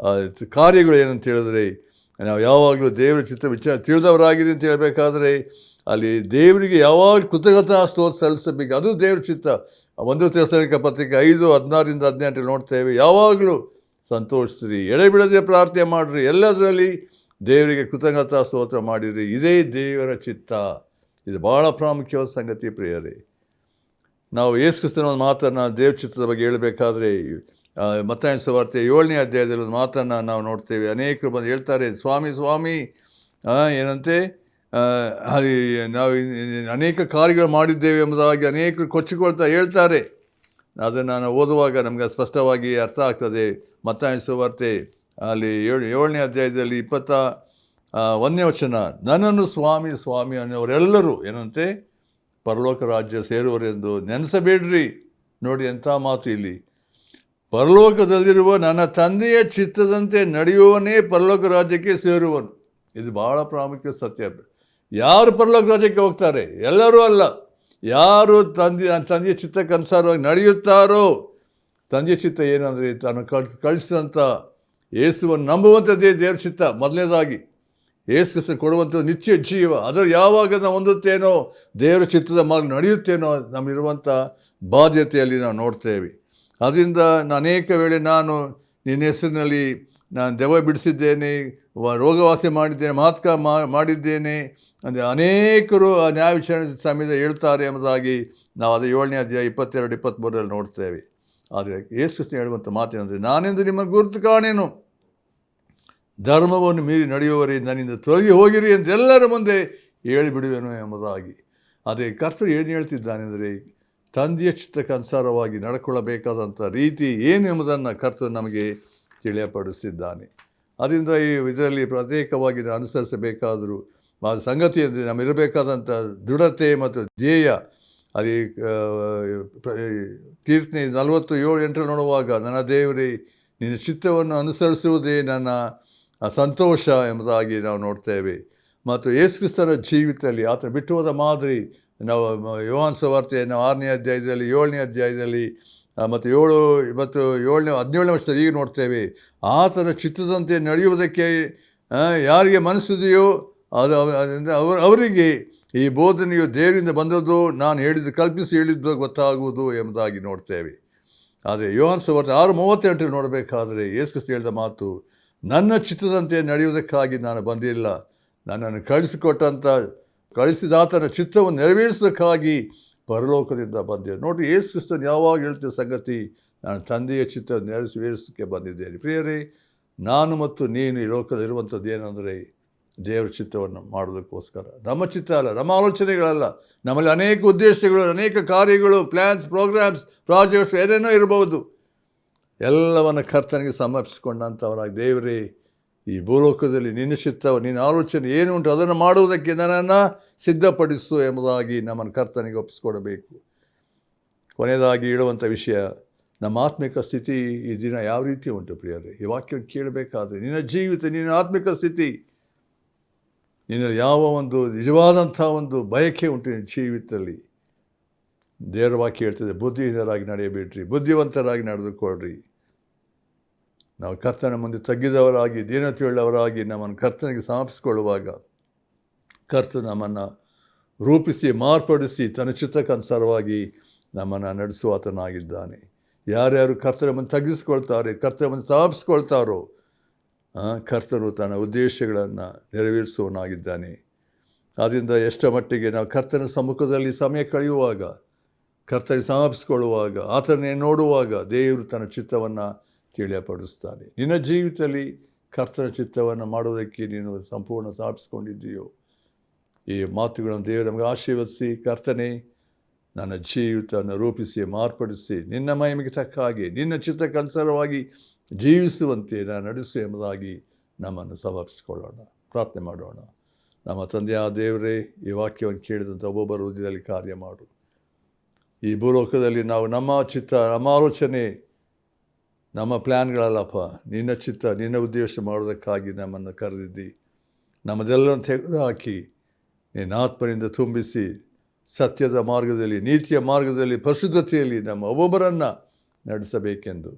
ಕಾರ್ಯಗಳು ಏನಂತ ಹೇಳಿದ್ರೆ ನಾವು ಯಾವಾಗಲೂ ದೇವರ ಚಿತ್ತ ತಿಳಿದವರಾಗಿರಿ ಅಂತ ಹೇಳಬೇಕಾದ್ರೆ ಅಲ್ಲಿ ದೇವರಿಗೆ ಯಾವಾಗ ಕೃತಜ್ಞತಾ ಸ್ತೋತ್ರ ಸಲ್ಲಿಸಬೇಕು, ಅದು ದೇವರ ಚಿತ್ತ. 1 ಥೆಸಲೋನಿಕ ಪತ್ರಿಕೆ 5:16-18 ನೋಡ್ತೇವೆ. ಯಾವಾಗಲೂ ಸಂತೋಷಿಸ್ರಿ, ಎಡೆಬಿಡದೆ ಪ್ರಾರ್ಥನೆ ಮಾಡಿರಿ, ಎಲ್ಲದರಲ್ಲಿ ದೇವರಿಗೆ ಕೃತಜ್ಞತಾ ಸ್ತೋತ್ರ ಮಾಡಿರಿ, ಇದೇ ದೇವರ ಚಿತ್ತ. ಇದು ಭಾಳ ಪ್ರಾಮುಖ್ಯವಾದ ಸಂಗತಿ ಪ್ರಿಯರೇ. ನಾವು ಯೇಸು ಕ್ರಿಸ್ತನ ಒಂದು ಮಾತನ್ನು ದೇವಚಿತ್ರದ ಬಗ್ಗೆ ಹೇಳಬೇಕಾದ್ರೆ ಮತ್ತಾಯನ ಸುವಾರ್ತೆ 7ನೇ ಅಧ್ಯಾಯದಲ್ಲಿ ಒಂದು ಮಾತನ್ನು ನಾವು ನೋಡ್ತೇವೆ. ಅನೇಕರು ಬಂದು ಹೇಳ್ತಾರೆ, ಸ್ವಾಮಿ ಸ್ವಾಮಿ ಏನಂತೆ ಅಲ್ಲಿ ನಾವು ಅನೇಕ ಕಾರ್ಯಗಳು ಮಾಡಿದ್ದೇವೆ ಎಂಬುದಾಗಿ ಅನೇಕರು ಕೊಚ್ಚಿಕೊಳ್ತಾ ಹೇಳ್ತಾರೆ. ಅದನ್ನು ನಾವು ಓದುವಾಗ ನಮಗೆ ಸ್ಪಷ್ಟವಾಗಿ ಅರ್ಥ ಆಗ್ತದೆ. ಮತ್ತಾಯನ ಸುವಾರ್ತೆ ಅಲ್ಲಿ 7ನೇ ಅಧ್ಯಾಯದಲ್ಲಿ 21ನೇ ವಚನ, ನನ್ನನ್ನು ಸ್ವಾಮಿ ಸ್ವಾಮಿ ಅನ್ನೋರೆಲ್ಲರೂ ಏನಂತೆ ಪರಲೋಕ ರಾಜ್ಯ ಸೇರುವರೆಂದು ನೆನೆಸಬೇಡ್ರಿ. ನೋಡಿ ಎಂಥ ಮಾತು ಇಲ್ಲಿ. ಪರಲೋಕದಲ್ಲಿರುವ ನನ್ನ ತಂದೆಯ ಚಿತ್ತದಂತೆ ನಡೆಯುವವನೇ ಪರಲೋಕ ರಾಜ್ಯಕ್ಕೆ ಸೇರುವನು. ಇದು ಭಾಳ ಪ್ರಾಮುಖ್ಯ ಸತ್ಯ. ಯಾರು ಪರಲೋಕ ರಾಜ್ಯಕ್ಕೆ ಹೋಗ್ತಾರೆ? ಎಲ್ಲರೂ ಅಲ್ಲ. ಯಾರು ತಂದೆಯ ಚಿತ್ತಕ್ಕನುಸಾರವಾಗಿ ನಡೆಯುತ್ತಾರೋ, ತಂದೆಯ ಚಿತ್ತ ಏನಂದರೆ ತಾನು ಕಳಿಸಿದಂಥ ಯೇಸುವನ್ನು ನಂಬುವಂಥದ್ದೇ ದೇವ್ರ ಚಿತ್ತ. ಮೊದಲನೇದಾಗಿ ಯೇಸು ಕ್ರಿಸ್ತನ ಕೊಡುವಂಥದ್ದು ನಿತ್ಯ ಜೀವ. ಅದರ ಯಾವಾಗ ನಾವು ಹೊಂದುತ್ತೇನೋ, ದೇವರ ಚಿತ್ತದ ಮಾರ್ಗ ನಡೆಯುತ್ತೇನೋ, ನಮಗಿರುವಂಥ ಬಾಧ್ಯತೆಯಲ್ಲಿ ನಾವು ನೋಡ್ತೇವೆ. ಅದರಿಂದ ಅನೇಕ ವೇಳೆ ನಾನು ನಿನ್ನ ಹೆಸರಿನಲ್ಲಿ ನಾನು ದೆವ್ವ ಬಿಡಿಸಿದ್ದೇನೆ, ರೋಗವಾಸಿ ಮಾಡಿದ್ದೇನೆ, ಮಹತ್ಕಾರ ಮಾಡಿದ್ದೇನೆ ಅಂದರೆ ಅನೇಕರು ಆ ನ್ಯಾಯ ವಿಚಾರಣೆ ಸಮಯದ ಹೇಳ್ತಾರೆ ಎಂಬುದಾಗಿ ನಾವು ಅದು 7ನೇ ಅಧ್ಯಾಯ 22-23 ನೋಡ್ತೇವೆ. ಆದರೆ ಯೇಸು ಕ್ರಿಸ್ತನು ಹೇಳುವಂಥ ಮಾತೇನೆಂದರೆ, ನಾನೆಂದು ನಿಮ್ಮನ್ನು ಗುರುತು ಕಾಣೇನು, ಧರ್ಮವನ್ನು ಮೀರಿ ನಡೆಯುವವರೇ ನನ್ನಿಂದ ತೊಲಗಿ ಹೋಗಿರಿ ಎಂದು ಎಲ್ಲರ ಮುಂದೆ ಹೇಳಿಬಿಡುವೆನು ಎಂಬುದಾಗಿ. ಅದೇ ಕರ್ತರು ಏನು ಹೇಳ್ತಿದ್ದಾನೆಂದರೆ, ತಂದೆಯ ಚಿತ್ತಕ್ಕನುಸಾರವಾಗಿ ನಡ್ಕೊಳ್ಳಬೇಕಾದಂಥ ರೀತಿ ಏನು ಎಂಬುದನ್ನು ಕರ್ತರು ನಮಗೆ ತಿಳಿಯಪಡಿಸಿದ್ದಾನೆ. ಅದರಿಂದ ಈ ಇದರಲ್ಲಿ ಪ್ರತ್ಯೇಕವಾಗಿ ಅನುಸರಿಸಬೇಕಾದರೂ ಆ ಸಂಗತಿ ಅಂದರೆ ನಮಗಿರಬೇಕಾದಂಥ ದೃಢತೆ ಮತ್ತು ಧ್ಯೇಯ. ಅಲ್ಲಿ ಕೀರ್ತನೆ 47:8 ನೋಡುವಾಗ, ನನ್ನ ದೇವರೇ ನಿನ್ನ ಚಿತ್ತವನ್ನು ಅನುಸರಿಸುವುದೇ ನನ್ನ ಸಂತೋಷ ಎಂಬುದಾಗಿ ನಾವು ನೋಡ್ತೇವೆ. ಮತ್ತು ಯೇಸು ಕ್ರಿಸ್ತನ ಜೀವಿತದಲ್ಲಿ ಆತನ ಬಿಟ್ಟು ಹೋದ ಮಾದರಿ ನಾವು ಯೋಹಾನ ಸುವಾರ್ತೆ ನಾವು 6ನೇ ಅಧ್ಯಾಯದಲ್ಲಿ 7ನೇ ಅಧ್ಯಾಯದಲ್ಲಿ ಮತ್ತು 17ನೇ ವರ್ಷದಲ್ಲಿ ಈಗ ನೋಡ್ತೇವೆ. ಆತನ ಚಿತ್ತದಂತೆ ನಡೆಯುವುದಕ್ಕೆ ಯಾರಿಗೆ ಮನಸ್ಸಿದೆಯೋ ಅವರಿಗೆ ಈ ಬೋಧನೆಯು ದೇವರಿಂದ ಬಂದದ್ದು, ನಾನು ಕಲ್ಪಿಸಿ ಹೇಳಿದ್ದು ಗೊತ್ತಾಗುವುದು ಎಂಬುದಾಗಿ ನೋಡ್ತೇವೆ. ಆದರೆ ಯೋಹಾನ ಸುವಾರ್ತೆ 6:38 ನೋಡಬೇಕಾದರೆ ಯೇಸು ಕ್ರಿಸ್ತ ಹೇಳಿದ ಮಾತು, ನನ್ನ ಚಿತ್ತದಂತೆ ನಡೆಯುವುದಕ್ಕಾಗಿ ನಾನು ಬಂದಿಲ್ಲ, ನನ್ನನ್ನು ಕಳಿಸಿದಾತನ ಚಿತ್ತವನ್ನು ನೆರವೇರಿಸೋದಕ್ಕಾಗಿ ಪರಲೋಕದಿಂದ ಬಂದೆ. ನೋಡಿ, ಯೇಸು ಕ್ರಿಸ್ತನು ಯಾವಾಗ ಹೇಳ್ತಿದ್ದ ಸಂಗತಿ, ನಾನು ತಂದೆಯ ಚಿತ್ತವನ್ನು ನೆರವೇರಿಸೋಕ್ಕೆ ಬಂದಿದ್ದೇನೆ. ಪ್ರಿಯರೇ, ನಾನು ಮತ್ತು ನೀನು ಈ ಲೋಕದಲ್ಲಿರುವಂಥದ್ದು ಏನಂದರೆ ದೇವರ ಚಿತ್ತವನ್ನು ಮಾಡೋದಕ್ಕೋಸ್ಕರ. ನಮ್ಮ ಚಿತ್ತ ಅಲ್ಲ, ನಮ್ಮ ಆಲೋಚನೆಗಳಲ್ಲ. ನಮ್ಮಲ್ಲಿ ಅನೇಕ ಉದ್ದೇಶಗಳು, ಅನೇಕ ಕಾರ್ಯಗಳು, ಪ್ಲ್ಯಾನ್ಸ್, ಪ್ರೋಗ್ರಾಮ್ಸ್, ಪ್ರಾಜೆಕ್ಟ್ಸ್ ಏನೇನೋ ಇರಬಹುದು. ಎಲ್ಲವನ್ನು ಕರ್ತನಿಗೆ ಸಮರ್ಪಿಸಿಕೊಂಡಂಥವರಾಗಿ, ದೇವರೇ ಈ ಭೂಲೋಕದಲ್ಲಿ ನಿನ್ನ ಚಿತ್ತ, ನಿನ್ನ ಆಲೋಚನೆ ಏನು ಉಂಟು ಅದನ್ನು ಮಾಡುವುದಕ್ಕೆ ನನ್ನನ್ನು ಸಿದ್ಧಪಡಿಸು ಎಂಬುದಾಗಿ ನಮ್ಮನ್ನು ಕರ್ತನಿಗೆ ಒಪ್ಪಿಸ್ಕೊಡಬೇಕು. ಕೊನೆಯದಾಗಿ ಹೇಳುವಂಥ ವಿಷಯ, ನಮ್ಮ ಆತ್ಮಿಕ ಸ್ಥಿತಿ ಈ ದಿನ ಯಾವ ರೀತಿ ಉಂಟು ಪ್ರಿಯರೇ? ಈ ವಾಕ್ಯವನ್ನು ಕೇಳಬೇಕಾದ್ರೆ ನಿನ್ನ ಜೀವಿತ, ನಿನ್ನ ಆತ್ಮಿಕ ಸ್ಥಿತಿ, ನಿನ್ನಲ್ಲಿ ಯಾವ ಒಂದು ನಿಜವಾದಂಥ ಒಂದು ಬಯಕೆ ಉಂಟು ನಿನ್ನ ಜೀವಿತದಲ್ಲಿ. ದೇವರ ವಾಕ್ಯ ಹೇಳ್ತದೆ, ಬುದ್ಧಿಹೀನರಾಗಿ ನಡೆಯಬೇಡ್ರಿ, ಬುದ್ಧಿವಂತರಾಗಿ ನಡೆದುಕೊಳ್ಳ್ರಿ. ನಾವು ಕರ್ತನ ಮುಂದೆ ತಗ್ಗಿದವರಾಗಿ, ದೀನತೆಯುಳ್ಳವರಾಗಿ ನಮ್ಮನ್ನು ಕರ್ತನಿಗೆ ಸಮರ್ಪಿಸಿಕೊಳ್ಳುವಾಗ ಕರ್ತನು ನಮ್ಮನ್ನು ರೂಪಿಸಿ ಮಾರ್ಪಡಿಸಿ ತನ್ನ ಚಿತ್ತಕ್ಕನುಸಾರವಾಗಿ ನಮ್ಮನ್ನು ನಡೆಸುವಾತನಾಗಿದ್ದಾನೆ. ಯಾರ್ಯಾರು ಕರ್ತನ ಮುಂದೆ ತಗ್ಗಿಸ್ಕೊಳ್ತಾರೆ, ಕರ್ತನ ಮುಂದೆ ಸಮರ್ಪಿಸ್ಕೊಳ್ತಾರೋ ಕರ್ತನು ತನ್ನ ಉದ್ದೇಶಗಳನ್ನು ನೆರವೇರಿಸುವವನಾಗಿದ್ದಾನೆ. ಆದ್ದರಿಂದ ಎಷ್ಟರ ಮಟ್ಟಿಗೆ ನಾವು ಕರ್ತನ ಸಮ್ಮುಖದಲ್ಲಿ ಸಮಯ ಕಳೆಯುವಾಗ, ಕರ್ತನಿಗೆ ಸಮರ್ಪಿಸಿಕೊಳ್ಳುವಾಗ, ಆತನೇ ನೋಡುವಾಗ ದೇವರು ತನ್ನ ಚಿತ್ತವನ್ನು ತಿಳಿಯಪಡಿಸ್ತಾನೆ. ನಿನ್ನ ಜೀವಿತದಲ್ಲಿ ಕರ್ತನ ಚಿತ್ತವನ್ನು ಮಾಡೋದಕ್ಕೆ ನೀನು ಸಂಪೂರ್ಣ ಸಮರ್ಪಿಸ್ಕೊಂಡಿದ್ದೀಯೋ? ಈ ಮಾತುಗಳನ್ನು ದೇವರು ನಮಗೆ ಆಶೀರ್ವದಿಸಿ, ಕರ್ತನೇ ನನ್ನ ಜೀವಿತವನ್ನು ರೂಪಿಸಿ ಮಾರ್ಪಡಿಸಿ ನಿನ್ನ ಮಹಿಮೆಗೆ ತಕ್ಕ ಹಾಗೆ ನಿನ್ನ ಚಿತ್ತಕ್ಕನುಸಾರವಾಗಿ ಜೀವಿಸುವಂತೆ ನಾನು ನಡೆಸು ಎಂಬುದಾಗಿ ನಮ್ಮನ್ನು ಸಮರ್ಪಿಸಿಕೊಳ್ಳೋಣ. ಪ್ರಾರ್ಥನೆ ಮಾಡೋಣ. ನಮ್ಮ ತಂದೆಯಾದ ದೇವರೇ, ಈ ವಾಕ್ಯವನ್ನು ಕೇಳಿದಂಥ ಒಬ್ಬೊಬ್ಬರ ಹೃದಯದಲ್ಲಿ ಕಾರ್ಯ ಮಾಡು. ಈ ಭೂಲೋಕದಲ್ಲಿ ನಾವು ನಮ್ಮ ಚಿತ್ತ, ನಮ್ಮ ಆಲೋಚನೆ, ನಮ್ಮ ಪ್ಲ್ಯಾನ್ಗಳಲ್ಲಪ್ಪ, ನಿನ್ನ ಚಿತ್ತ, ನಿನ್ನ ಉದ್ದೇಶ ಮಾಡೋದಕ್ಕಾಗಿ ನಮ್ಮನ್ನು ಕರೆದಿದ್ದಿ. ನಮ್ಮದೆಲ್ಲವನ್ನು ತೆಗೆದುಹಾಕಿ ನಿನ್ನ ಆತ್ಮನಿಂದ ತುಂಬಿಸಿ ಸತ್ಯದ ಮಾರ್ಗದಲ್ಲಿ, ನೀತಿಯ ಮಾರ್ಗದಲ್ಲಿ, ಪರಿಶುದ್ಧತೆಯಲ್ಲಿ ನಮ್ಮ ಒಬ್ಬೊಬ್ಬರನ್ನು ನಡೆಸಬೇಕೆಂದು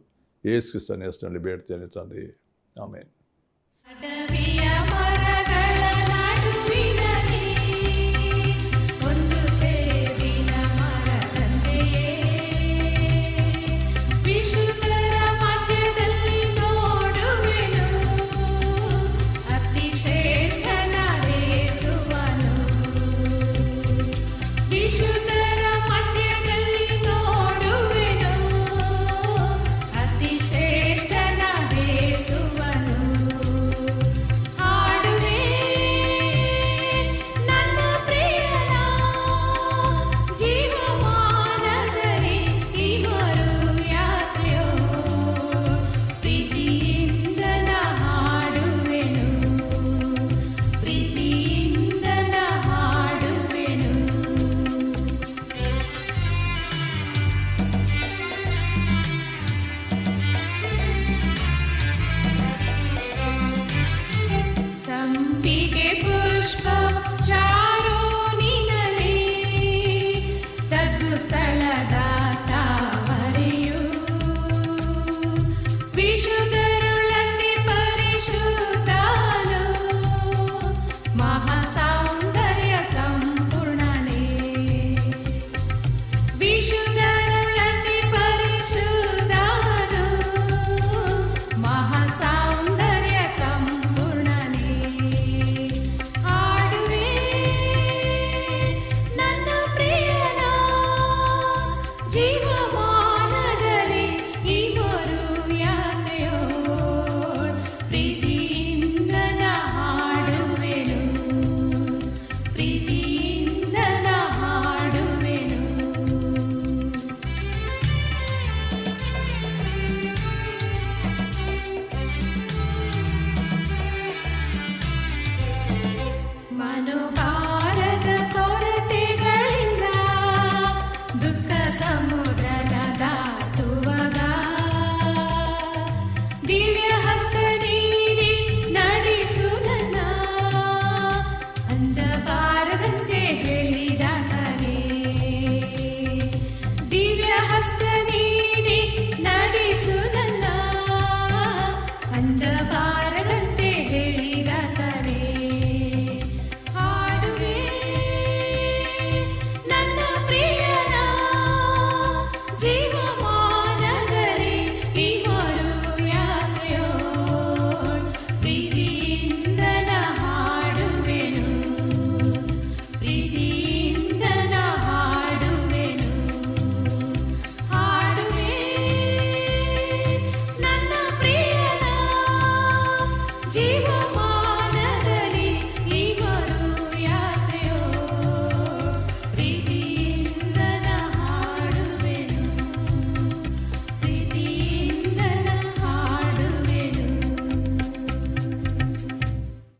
ಯೇಸು ಕ್ರಿಸ್ತನ ಹೆಸರಿನಲ್ಲಿ ಬೇಡ್ತೇನೆ ತಂದೆಯೇ, ಆಮೆನ್. ವಿಶುದ್ಧರ ಮಧ್ಯದಲ್ಲಿ ಪ್ರೀತಿಯಿಂದ ನಾ ಹಾಡುವೆನು, ಪ್ರೀತಿಯಿಂದ ನಾ ಹಾಡುವೆನು. ಮನೋಭಾರದ ಕೊರತೆಗಳಿಂದ ದುಃಖ ಸಮುದ್ರನ ದಾಟುವಾಗ ದಿವ್ಯ ಹಸ್ತ ನೀಡಿ ನಡೆಸು ನನ್ನ, ಅಂಜಬಾರದಂತೆ ಹೇಳಿದಾತನೇ. ದಿವ್ಯ ಹಸ್ತ ನೀಡಿ ನಡೆಸು ನನ್ನ, ಅಂಜಬಾರದಂತೆ